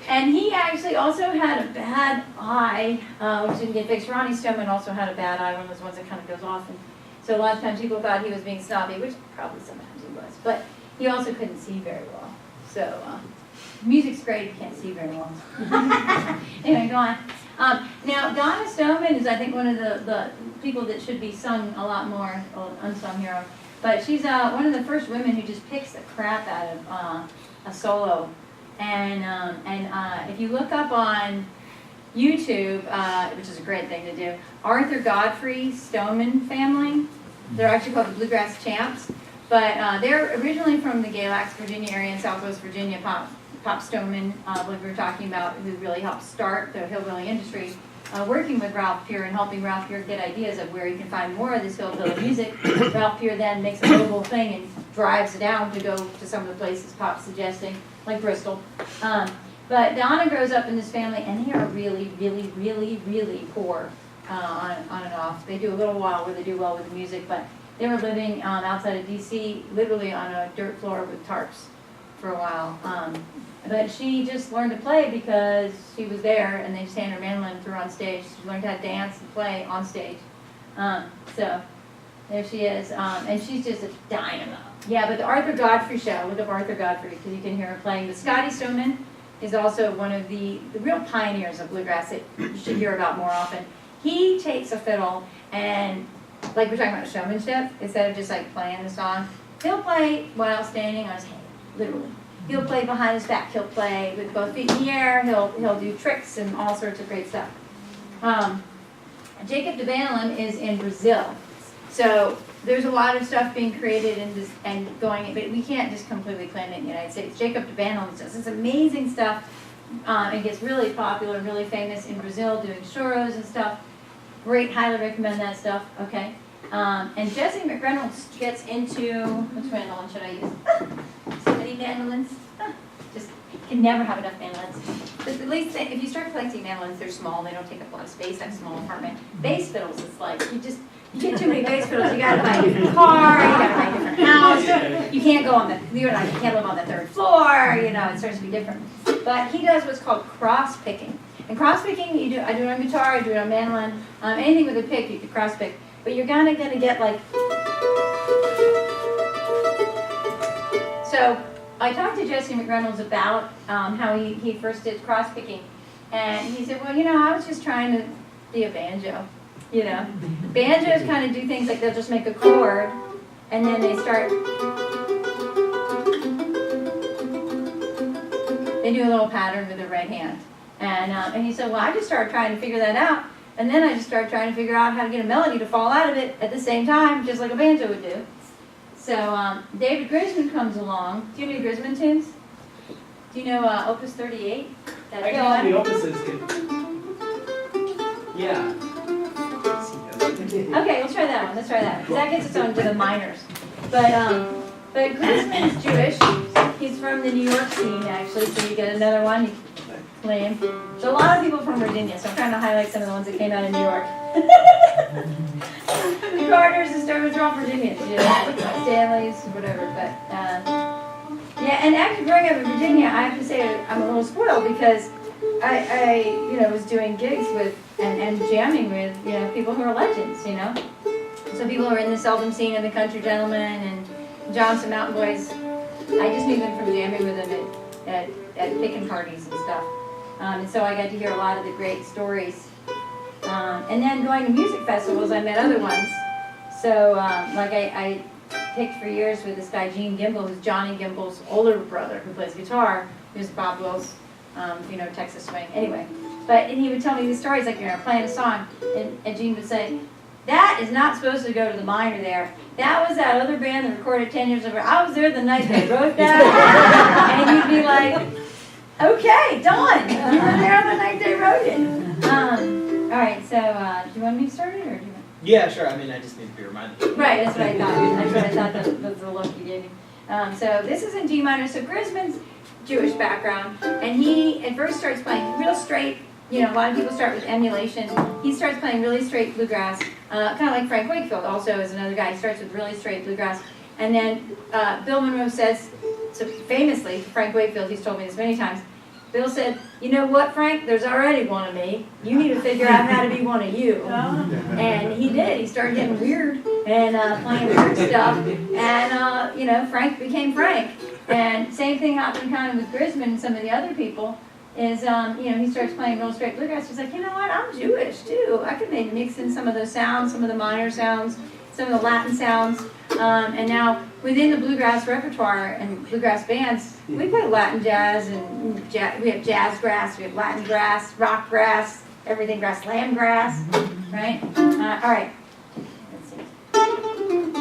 And he actually also had a bad eye, which didn't get fixed. Ronnie Stoneman also had a bad eye, one of those ones that kind of goes off. And so a lot of times people thought he was being snobby, which probably sometimes he was. But he also couldn't see very well. So music's great if you can't see very well. Anyway, go on. Now, Donna Stoneman is, I think, one of the people that should be sung a lot more, unsung hero. But she's one of the first women who just picks the crap out of a solo. And if you look up on YouTube, which is a great thing to do, Arthur Godfrey Stoneman family, they're actually called the Bluegrass Champs, but they're originally from the Galax, Virginia area in Southwest Virginia. Pop Stoneman, what we were talking about, who really helped start the hillbilly industry, working with Ralph Peer and helping Ralph Peer get ideas of where you can find more of this hillbilly music. Ralph Peer then makes a mobile thing and drives it down to go to some of the places Pop's suggesting, like Bristol. But Donna grows up in this family, and they are really, really, really, really poor on and off. They do a little while where they do well with the music, but they were living outside of D.C., literally on a dirt floor with tarps for a while. But she just learned to play because she was there, and they just handed her mandolin and threw her on stage. She learned how to dance and play on stage. So there she is, and she's just a dynamo. Yeah, but the Arthur Godfrey show, look up Arthur Godfrey because you can hear her playing. But Scotty Stoneman is also one of the real pioneers of bluegrass that you should hear about more often. He takes a fiddle and, like we're talking about showmanship, instead of just like playing the song, he'll play while standing on his head, literally. He'll play behind his back. He'll play with both feet in the air. He'll do tricks and all sorts of great stuff. Jacob de Mandolin is in Brazil. So there's a lot of stuff being created and going, but we can't just completely claim it in the United States. Jacob de Mandolin does this amazing stuff. It gets really popular and really famous in Brazil, doing choros and stuff. Great, highly recommend that stuff. Okay. And Jesse McReynolds gets into, which mandolin should I use? So many mandolins. Just can never have enough mandolins. But at least if you start collecting mandolins, they're small. They don't take up a lot of space. Have a small apartment. Bass fiddles, it's like you get too many bass fiddles. You got to buy a different car. You got to buy a different house. You can't go on you can't live on the third floor. It starts to be different. But he does what's called cross picking. And cross picking, I do it on guitar. I do it on mandolin. Anything with a pick, you can cross pick. But you're kind of going to get like. So I talked to Jesse McReynolds about how he first did cross picking, and he said, well, I was just trying to be a banjo. Banjos kind of do things like they'll just make a chord, and then they start. They do a little pattern with their right hand, and he said, well, I just started trying to figure that out. And then I just started trying to figure out how to get a melody to fall out of it at the same time, just like a banjo would do. So David Grisman comes along. Do you know any Grisman tunes? Do you know Opus 38? I know the opuses. Yeah. Okay, we'll try that one. Let's try that one. Because that gets us on to the minors. But Grisman's Jewish. He's from the New York scene, actually, so you get another one. Lame. So a lot of people from Virginia, so I'm trying to highlight some of the ones that came out of New York. The Carters and Sturmans are all Virginians, Stanleys, whatever. But yeah, and after growing up in Virginia, I have to say I'm a little spoiled because I was doing gigs with and jamming with people who are legends, So people who are in the seldom scene and the Country Gentlemen and Johnson Mountain Boys, I just knew them from jamming with them at picking parties and stuff. And so I got to hear a lot of the great stories. And then going to music festivals, I met other ones. So like I picked for years with this guy, Gene Gimble, who's Johnny Gimble's older brother, who plays guitar. He was Bob Wills, Texas Swing. Anyway, and he would tell me these stories, like, playing a song, and Gene would say, that is not supposed to go to the minor there. That was that other band that recorded 10 years ago. I was there the night they wrote that. And you'd be like, okay, done. You were there the night they wrote it. All right, so do you want me to start it, or do you want? Yeah, sure. I mean, I just need to be reminded. Right, that's what I thought. That's what I thought that was the look you gave me. So this is in D minor. So Grisman's Jewish background, and he at first starts playing real straight. A lot of people start with emulation. He starts playing really straight bluegrass, kind of like Frank Wakefield also is another guy. He starts with really straight bluegrass. And then Bill Monroe says, so famously, Frank Wakefield, he's told me this many times, Bill said, you know what, Frank, there's already one of me. You need to figure out how to be one of you. And he did. He started getting weird and playing weird stuff. And, Frank became Frank. And same thing happened kind of with Grisman and some of the other people. Is, he starts playing real straight bluegrass. He's like, you know what, I'm Jewish too. I could maybe mix in some of those sounds, some of the minor sounds, some of the Latin sounds. And now within the bluegrass repertoire and bluegrass bands, we play Latin jazz and we have jazz grass, we have Latin grass, rock grass, everything grass, lamb grass, right? All right. Let's see.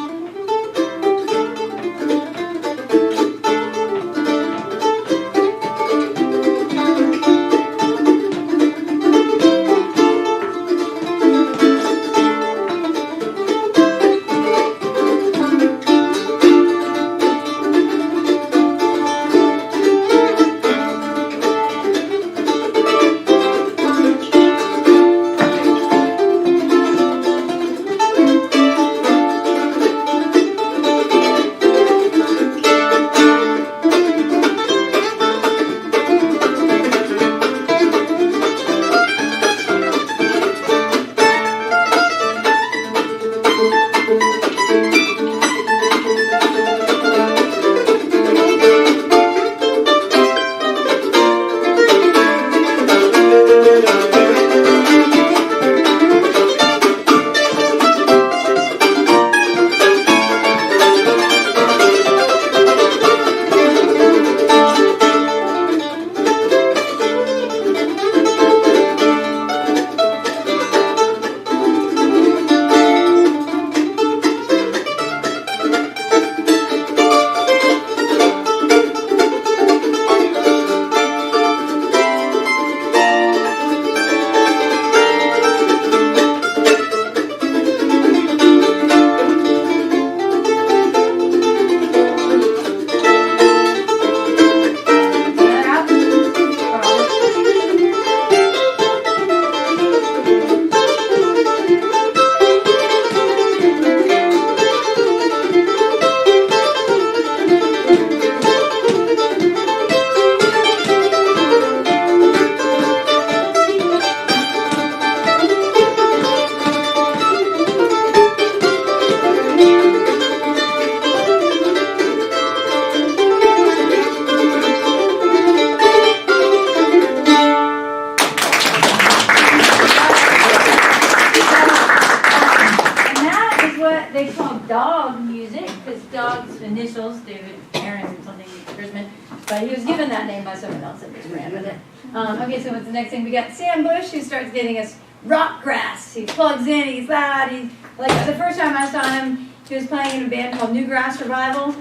initials, David Aaron something Grisman, but he was given that name by someone else and just ran with it. Okay, so what's the next thing? We got Sam Bush, who starts getting us rock grass. He plugs in, he's loud. He's like, the first time I saw him, he was playing in a band called Bluegrass Revival,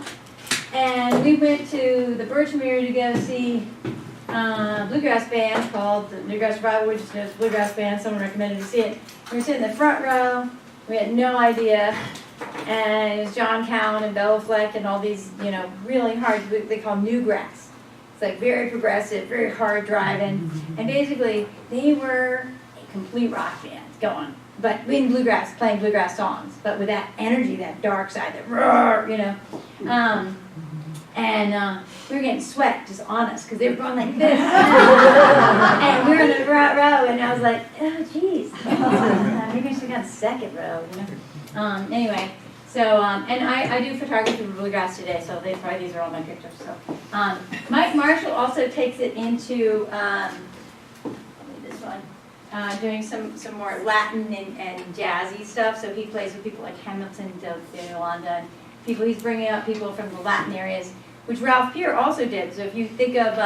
and we went to the Birchmere to go see a bluegrass band called the Bluegrass Revival, which is a bluegrass band. Someone recommended to see it. We were sitting in the front row. We had no idea. And it was John Cowan and Bella Fleck and all these, really hard, they call newgrass. It's like very progressive, very hard driving. And basically, they were a complete rock band going. But in bluegrass, playing bluegrass songs, but with that energy, that dark side, that roar, And we were getting sweat just on us because they were going like this. And we were in the front row, and I was like, oh, geez. Maybe I should have gone second row, you know? Anyway, so, and I do photography for Bluegrass today, so that's why these are all my pictures. So, Mike Marshall also takes it into, this one, doing some more Latin and jazzy stuff. So he plays with people like Hamilton, De Yolanda, people, he's bringing up people from the Latin areas, which Ralph Peer also did. So if you think of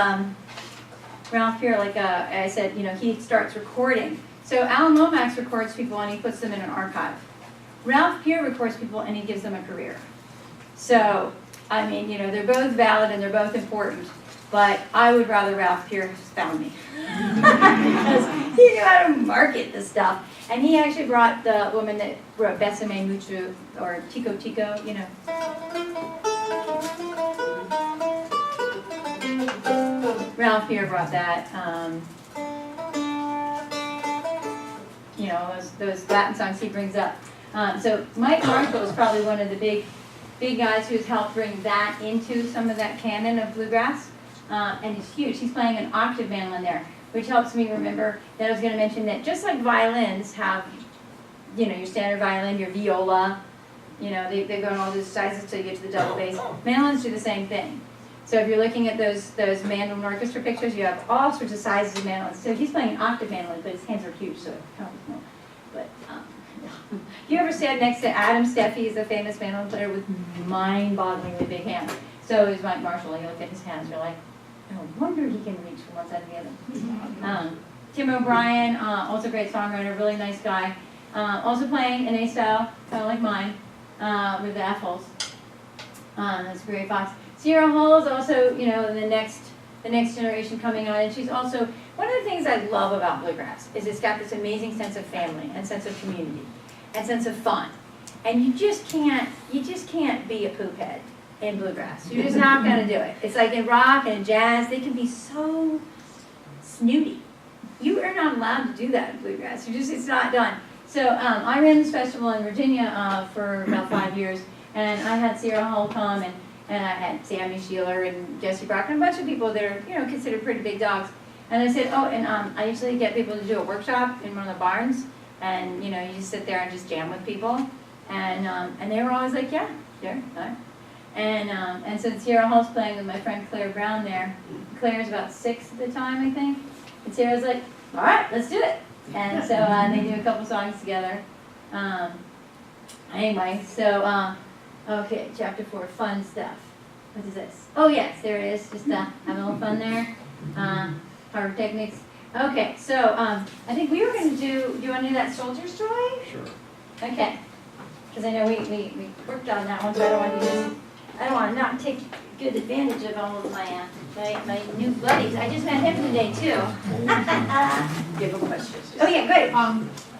Ralph Peer, like I said, you know, he starts recording. So Alan Lomax records people and he puts them in an archive. Ralph Peer records people and he gives them a career. So, I mean, you know, they're both valid and they're both important, but I would rather Ralph Peer has found me. Because he knew how to market the stuff. And he actually brought the woman that wrote Besame Mucho, or Tico Tico, you know. Ralph Peer brought that. You know, those Latin songs he brings up. So Mike Marshall is probably one of the big guys who's helped bring that into some of that canon of bluegrass. And he's huge. He's playing an octave mandolin there, which helps me remember that I was going to mention that just like violins have, you know, your standard violin, your viola, you know, they go in all those sizes until you get to the double bass. Mandolins do the same thing. So if you're looking at those mandolin orchestra pictures, you have all sorts of sizes of mandolins. So he's playing an octave mandolin, but his hands are huge, so it counts more. But you ever stand next to Adam Steffi, he's a famous mandolin player with mind-bogglingly big hands. So is Mike Marshall, and you look at his hands, you're like, no wonder he can reach from one side to the other. Tim O'Brien, also a great songwriter, really nice guy. Also playing an A style, kind of like mine, with the F-holes. That's a great fox. Sierra Hull is also, you know, the next generation coming on, and she's also, one of the things I love about bluegrass is it's got this amazing sense of family and sense of community and sense of fun. And you just can't be a poop head in bluegrass. You're just not going to do it. It's like in rock and in jazz, they can be so snooty. You are not allowed to do that in bluegrass. It's not done. So I ran this festival in Virginia for about 5 years, and I had Sierra Hull come, and I had Sammy Sheeler and Jesse Brock and a bunch of people that are, you know, considered pretty big dogs. And I said, oh, and I usually get people to do a workshop in one of the barns, and you know, you just sit there and just jam with people, and they were always like, yeah, sure, all right. And so Sierra Hull's playing with my friend Claire Brown there. Claire's about 6 at the time, I think. And Sierra's like, all right, let's do it. And so they do a couple songs together. Anyway, so, okay, chapter 4, fun stuff. What is this? Oh, yes, there it is. Just having a little fun there. Hard techniques. Okay, so I think we were going to do you want to do that soldier's story? Sure. Okay. Because I know we worked on that one, so I don't want to not take good advantage of all of my new buddies. I just met him today, too. Give a question. Oh, yeah, great.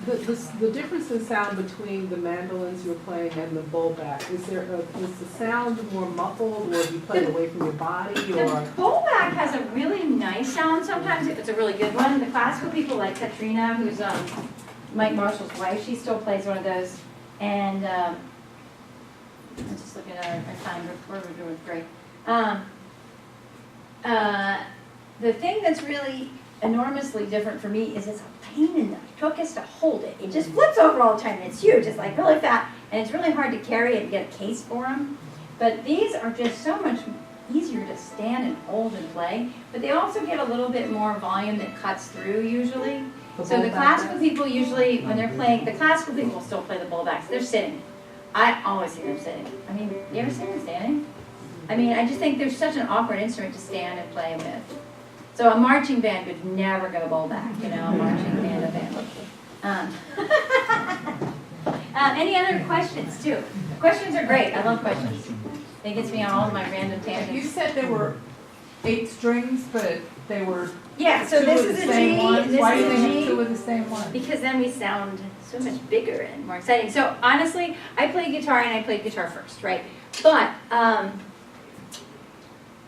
The difference in sound between the mandolins you're playing and the bowback, is the sound more muffled, or do you play it away from your body, The or? bowback has a really nice sound sometimes if it's a really good one. The classical people like Katrina, who's Mike Marshall's wife, she still plays one of those. And I'm just looking at our time, we're doing great. The thing that's really enormously different for me is it's a pain in the tuchus to hold it. It just flips over all the time. It's huge. It's like really fat, and it's really hard to carry it and get a case for them. But these are just so much easier to stand and hold and play. But they also get a little bit more volume that cuts through usually. So the classical people usually, when they're playing, the classical people will still play the bowbacks. They're sitting. I always see them sitting. I mean, you ever see them standing? I mean, I just think they're such an awkward instrument to stand and play with. So a marching band would never go bowback, you know, a marching band of band. Any other questions, too? Questions are great. I love questions. It gets me on all of my random You tangents. said there were 8 strings, but they were Yeah, so two this of is the a same G, ones. and this Why do is they a have G. 2 of the same one? Because then we sound so much bigger and more exciting. So honestly, I played guitar and I played guitar first, right? But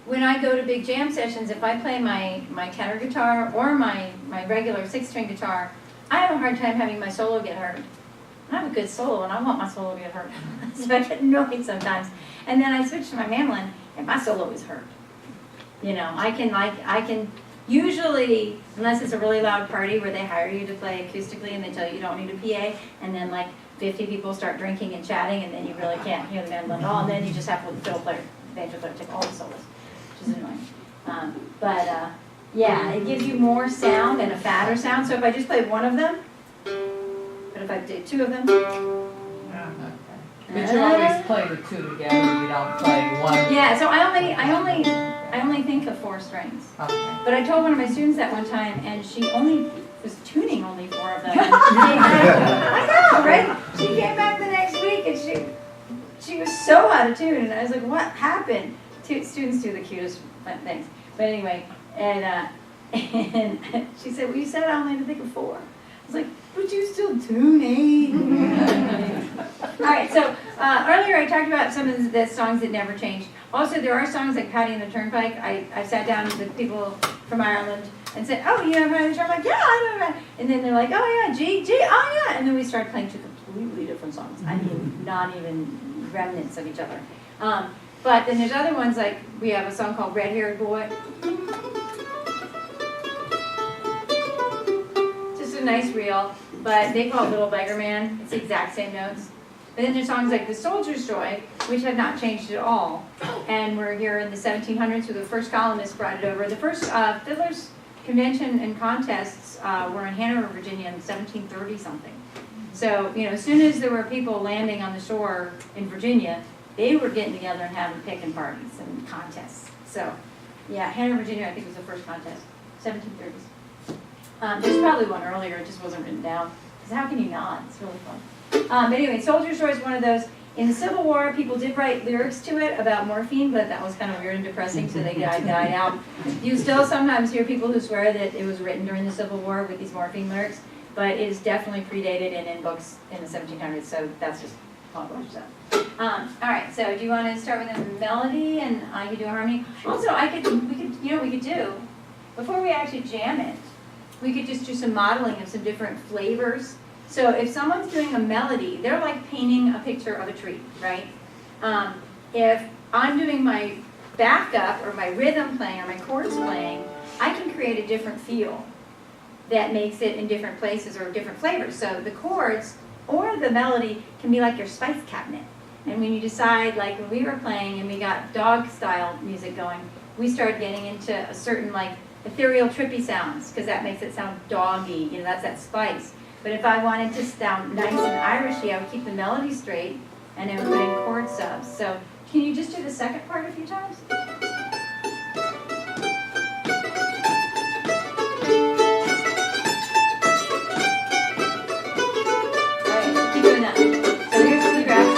when I go to big jam sessions, if I play my tenor guitar or my regular 6-string guitar, I have a hard time having my solo get heard. I have a good solo and I want my solo to get heard. So I get annoyed sometimes. And then I switch to my mandolin and my solo is hurt. You know, I can usually, unless it's a really loud party where they hire you to play acoustically and they tell you you don't need a PA, and then like 50 people start drinking and chatting, and then you really can't hear the mandolin at all, and then you just have the fiddle player, banjo player take all the solos, which is annoying. Yeah, it gives you more sound and a fatter sound, so if I just play one of them, but if I did two of them, But you always play the two together, you don't play one. yeah, so I only think of 4 strings. Okay. But I told one of my students that one time, and she only was tuning only 4 of them. I know, right? She came back the next week, and she was so out of tune, and I was like, what happened? Students do the cutest things. But anyway, and she said, well, you said I only had to think of 4. I was like, but you still tuning. All right, so earlier I talked about some of the songs that never changed. Also, there are songs like Patty and the Turnpike. I sat down with people from Ireland and said, oh, you know Patty and the Turnpike? Yeah, I know that. And then they're like, oh yeah, G, oh yeah. And then we started playing 2 completely different songs. I mean, not even remnants of each other. But then there's other ones, like we have a song called Red Haired Boy. Just a nice reel, but they call it Little Beggar Man. It's the exact same notes. But then there's songs like The Soldier's Joy, which have not changed at all. And we're here in the 1700s, where the first colonists brought it over. The first fiddlers convention and contests were in Hanover, Virginia in 1730 something. So, you know, as soon as there were people landing on the shore in Virginia, they were getting together and having picking parties and contests. So, yeah, Hanover, Virginia, I think was the first contest, 1730s. There's probably one earlier, it just wasn't written down. Because how can you not? It's really fun. But anyway, Soldier's Joy is one of those. In the Civil War, people did write lyrics to it about morphine, but that was kind of weird and depressing, so they died out. You still sometimes hear people who swear that it was written during the Civil War with these morphine lyrics, but it is definitely predated and in books in the 1700s, so that's just hogwash stuff. All right, so do you want to start with a melody, and I could do a harmony? Also, we could do, before we actually jam it, we could just do some modeling of some different flavors. So if someone's doing a melody, they're like painting a picture of a tree, right? If I'm doing my backup or my rhythm playing or my chords playing, I can create a different feel that makes it in different places or different flavors. So the chords or the melody can be like your spice cabinet. And when you decide, like when we were playing and we got dog style music going, we started getting into a certain like ethereal trippy sounds, because that makes it sound doggy, you know, that's that spice. But if I wanted to sound nice and Irishy, I would keep the melody straight and then put in chord subs. So can you just do the second part a few times? Alright, keep doing that. So here's Bluegrass.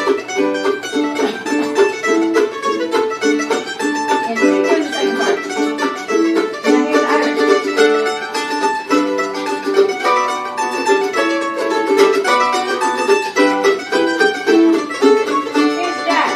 And keep doing the second part. And then here's Irish. Here's jazz.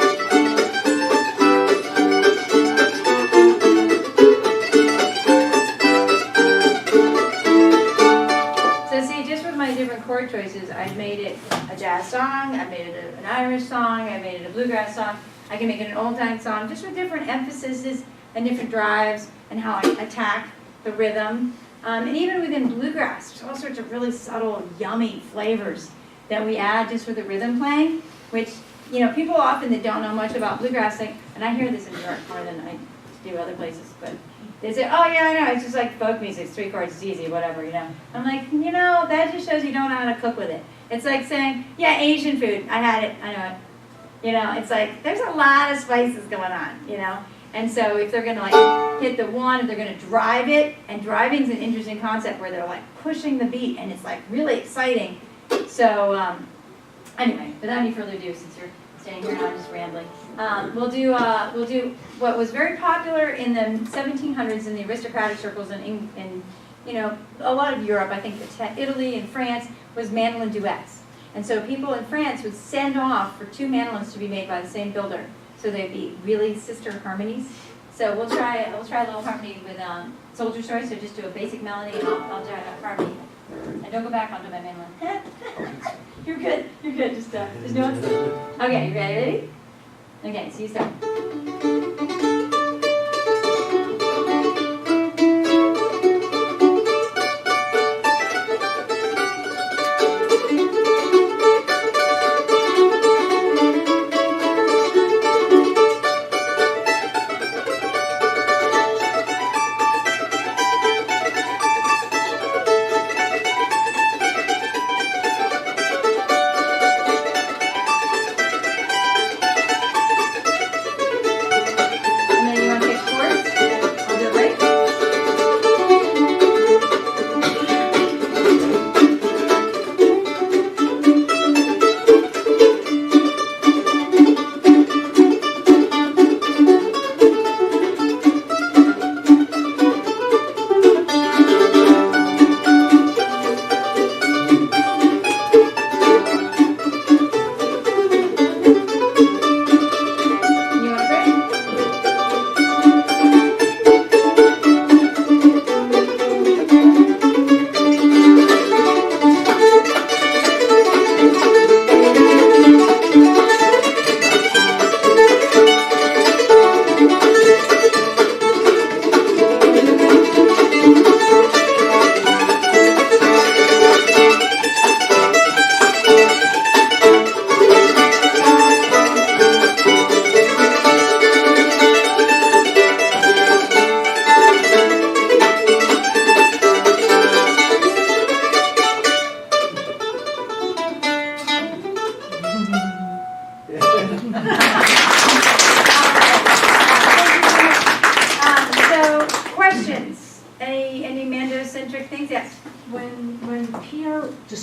So see, just with my different chord choices, I've made it a jazz song, I've made it an Irish song, I've made it a bluegrass song. I can make it an old time song, just with different emphases and different drives and how I attack the rhythm. And even within bluegrass, there's all sorts of really subtle, yummy flavors that we add just with the rhythm playing, which, you know, people often that don't know much about bluegrass think, and I hear this in New York more than I do other places, but they say, oh yeah, I know, it's just like folk music, it's 3 chords, it's easy, whatever, you know. I'm like, you know, that just shows you don't know how to cook with it. It's like saying, yeah, Asian food, I had it, I know it. You know, it's like, there's a lot of spices going on, you know. And so if they're going to like hit the one, if they're going to drive it, and driving's an interesting concept where they're like pushing the beat and it's like really exciting. So anyway, without any further ado, since you're staying here and I'm just rambling, we'll do what was very popular in the 1700s in the aristocratic circles in you know, a lot of Europe, I think Italy and France, was mandolin duets. And so people in France would send off for 2 mandolins to be made by the same builder. So they'd be really sister harmonies. So we'll try a little harmony with Soldier's Joy. So just do a basic melody and I'll do a harmony. And don't go back onto my mandolin. You're good. You're good. Just do it. Okay, you ready? Okay, so you start.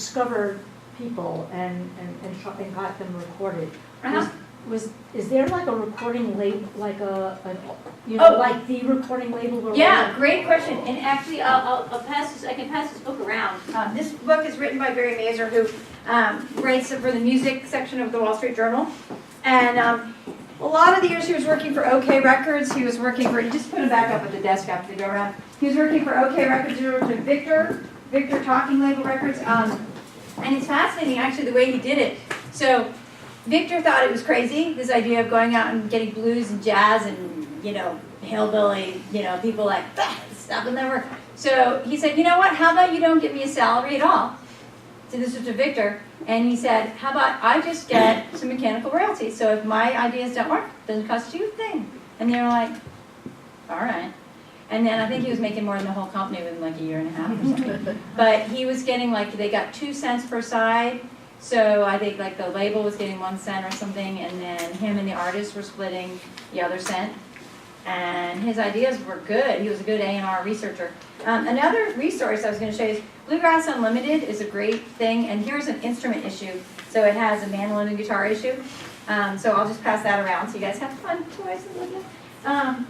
discover people and got them recorded, Uh-huh. is there like a recording label, like Oh. like the recording label? or Yeah, whatever? great question. And actually, I'll pass this. I can pass this book around. This book is written by Barry Mazur, who writes for the music section of the Wall Street Journal. And a lot of the years he was working for OK Records. He was working for. Just put him back up at the desk after they go around. He was working for OK Records. He worked with Victor Talking Label Records. And it's fascinating, actually, the way he did it. So Victor thought it was crazy, this idea of going out and getting blues and jazz and, hillbilly, people like, stuff will never. So he said, you know what, how about you don't give me a salary at all? So this was to Victor. And he said, how about I just get some mechanical royalties? So if my ideas don't work, it doesn't cost you a thing. And they were like, all right. And then I think he was making more than the whole company within like a year and a half or something. But he was getting they got 2 cents per side. So I think the label was getting 1 cent or something, and then him and the artist were splitting the other cent. And his ideas were good. He was a good A&R researcher. Another resource I was going to show you is Bluegrass Unlimited is a great thing. And here's an instrument issue. So it has a mandolin and guitar issue. So I'll just pass that around so you guys have fun toys to look at.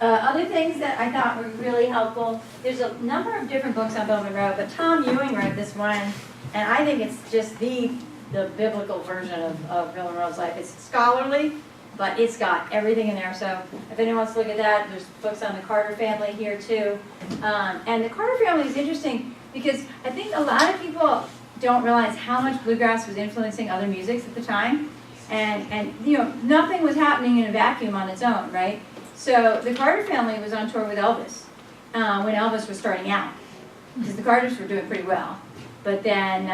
Other things that I thought were really helpful, there's a number of different books on Bill Monroe, but Tom Ewing wrote this one, and I think it's just the biblical version of Bill Monroe's life. It's scholarly, but it's got everything in there. So if anyone wants to look at that, there's books on the Carter family here too. And the Carter family is interesting because I think a lot of people don't realize how much bluegrass was influencing other musics at the time. And nothing was happening in a vacuum on its own, right? So the Carter family was on tour with Elvis when Elvis was starting out, because the Carters were doing pretty well. But then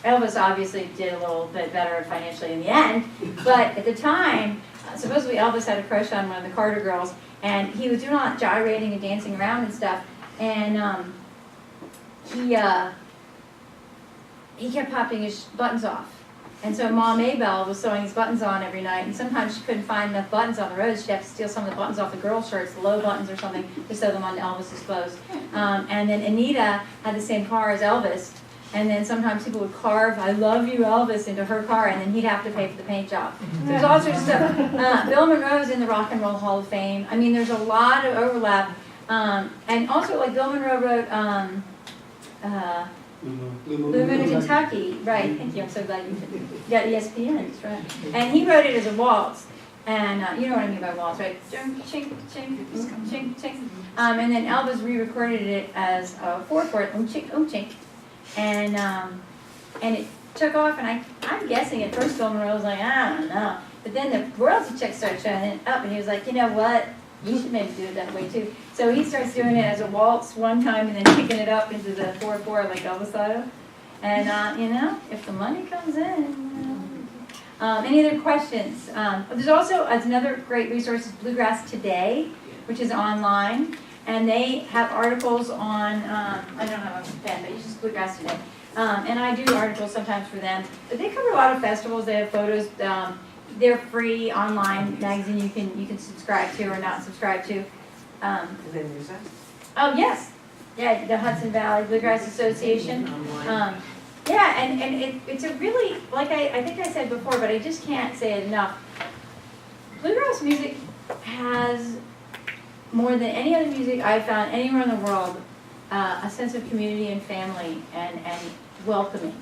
Elvis obviously did a little bit better financially in the end. But at the time, supposedly Elvis had a crush on one of the Carter girls, and he was doing a lot of gyrating and dancing around and stuff. And he kept popping his buttons off. And so Ma Maybelle was sewing his buttons on every night, and sometimes she couldn't find enough buttons on the road. She'd have to steal some of the buttons off the girls' shirts, the low buttons or something, to sew them onto Elvis's clothes. And then Anita had the same car as Elvis, and then sometimes people would carve "I love you, Elvis" into her car, and then he'd have to pay for the paint job. So there's all sorts of stuff. Bill Monroe's in the Rock and Roll Hall of Fame. I mean, there's a lot of overlap. And also, Bill Monroe wrote Blue Moon in Kentucky, right? Thank you. I'm so glad you got ESPN. That's right. And he wrote it as a waltz, and you know what I mean by waltz, right? Chink, chink, chink, chink. And then Elvis re-recorded it as a 4/4, chink, chink, and it took off. And I'm guessing at first Bill Monroe was like, I don't know, but then the royalty check started showing up, and he was like, you know what? You should maybe do it that way too. So he starts doing it as a waltz one time and then kicking it up into the 4/4 like Elvis style. And if the money comes in. Any other questions? There's also another great resource is Bluegrass Today, which is online, and they have articles on. I don't have a pen, but it's just Bluegrass Today. And I do articles sometimes for them, but they cover a lot of festivals. They have photos. They're free online magazine you can subscribe to or not subscribe to. And then use that? Oh yes, yeah, the Hudson Valley Bluegrass Association. Yeah, and it's a really, like I think I said before, but I just can't say it enough. Bluegrass music has more than any other music I've found anywhere in the world a sense of community and family and welcoming.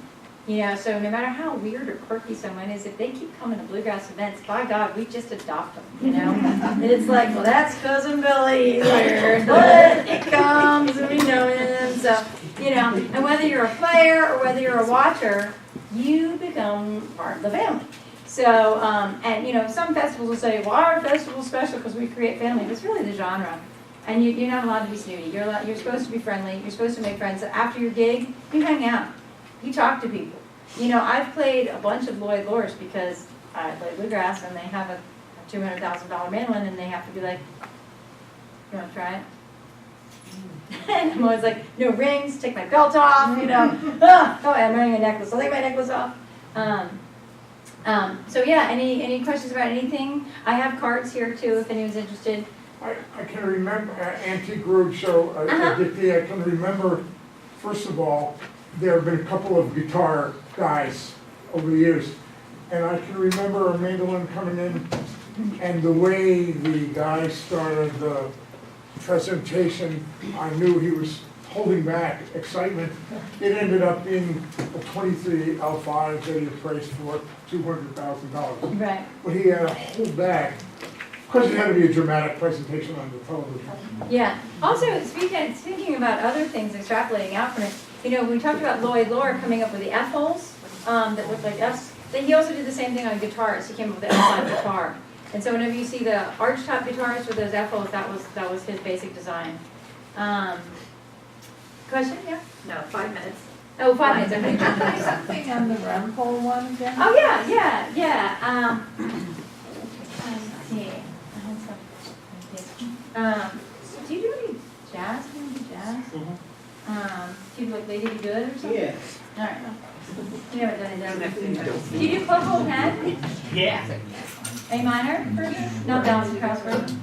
So no matter how weird or quirky someone is, if they keep coming to bluegrass events, by God, we just adopt them, And it's like, well, that's Cousin Billy here, but it comes, and we know him, so, and whether you're a player or whether you're a watcher, you become part of the family. So, and some festivals will say, well, our festival's special because we create family, but it's really the genre. And you're not allowed to be snooty. You're supposed to be friendly. You're supposed to make friends. So after your gig, you hang out. You talk to people. I've played a bunch of Lloyd Lors because I play bluegrass and they have a $200,000 mandolin and they have to be like, you want to try it? And I'm always like, no rings, take my belt off, oh, I'm wearing a necklace, I'll take my necklace off. So yeah, any questions about anything? I have cards here too if anyone's interested. I can remember Antique Roadshow. I can remember First of all, there have been a couple of guitar guys over the years, and I can remember a mandolin coming in, and the way the guy started the presentation, I knew he was holding back excitement. It ended up being a 23 L5 that he appraised for $200,000. Right. But he had to hold back, because it had to be a dramatic presentation on the television. Yeah. Also, thinking about other things, extrapolating out from it, you know, we talked about Lloyd Lohr coming up with the F holes that looked like Fs. Then he also did the same thing on guitars. He came up with the F5 guitar. And so whenever you see the arch top guitars with those F holes, that was his basic design. Question? Yeah. No, 5 minutes. Oh, 5 minutes. Okay. Something on the run pole one again? Oh yeah. Let's see. Do you do any jazz? Do you do jazz? Do you like Lady Be Good or something? Yeah. All right. You haven't done it. Do you do Club Hold Head? Yeah. A minor version? Not Dallas Cross version?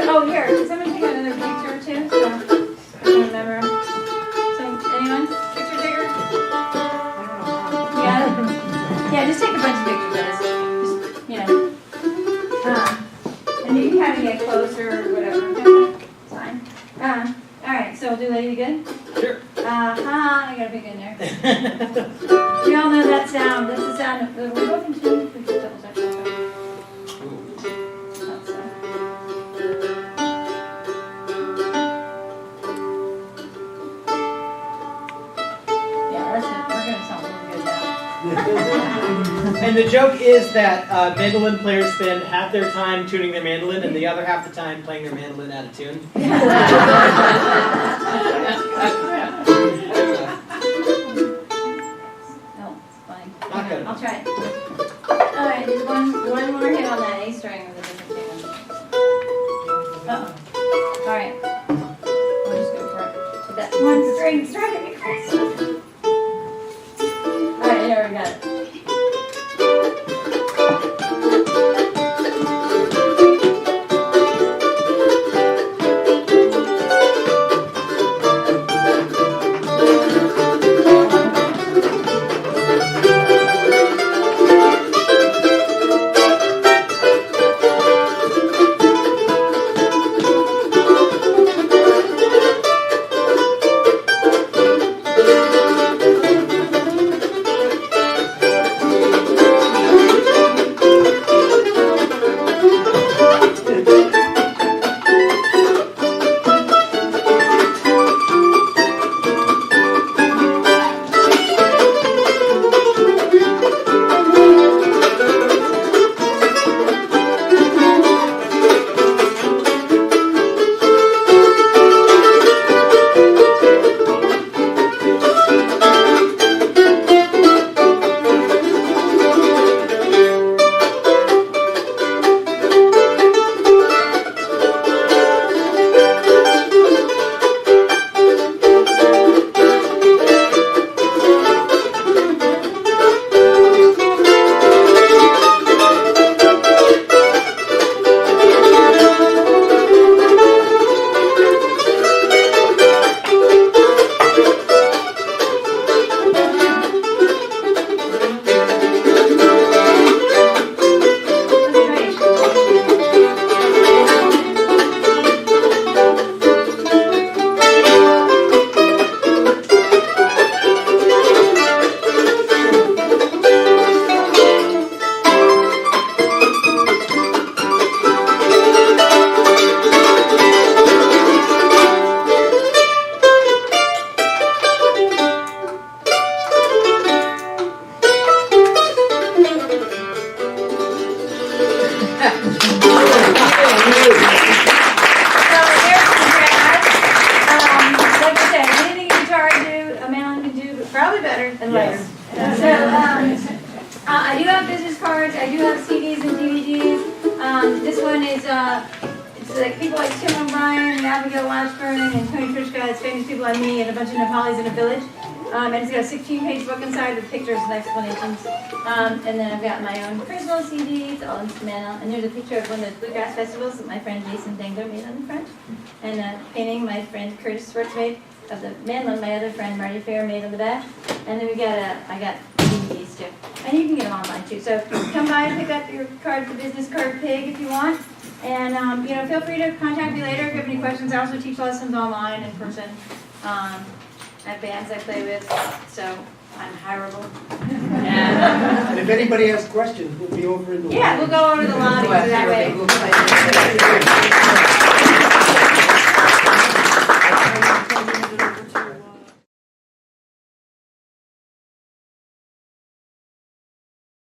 Oh, here, can somebody take another picture too? So, I can remember. So, anyone? Picture taker? Yeah? Yeah, just take a bunch of pictures of us. Just, you know. And you can kind of get closer or whatever. Okay, it's fine. Alright, so we'll do Lady Good? Sure. I got a big in there. We all know that sound. That's the sound of, we're both in tune. We just double check that. That's, yeah, that's it. We're gonna sound really good now. And the joke is that mandolin players spend half their time tuning their mandolin and the other half the time playing their mandolin out of tune. No, it's fine. Not good. I'll try it. Alright, there's one more hit on that A string with a different tune. Uh-oh. Alright. We'll just go for it. With that one string, it's trying to be crazy. Alright, there we got it. So there's the grass. Like I said, anything in guitar I do, a mandolin can do, but probably better and lighter. So, I do have business cards, I do have CDs and DVDs. This one is, it's like people like Tim O'Brien and Abigail Washburn and Tony Trishka, it's famous people like me and a bunch of Nepalis in a village. And it's got a 16-page book inside with pictures and explanations. And then I've got my own personal CDs, all instrumental. And there's a picture of one of those Bluegrass festivals that my friend Jason Dengler made on the front. And a painting my friend Curtis Swartz made of the mandolin my other friend Marty Fair made on the back. And then I got DVDs too. And you can get them online too. So come by and pick up your card, the business card pig if you want. And feel free to contact me later if you have any questions. I also teach lessons online in person. I have bands I play with, so I'm hireable. And if anybody has questions, we'll be over in the Yeah, we'll go over to the lobby so that way. We'll play.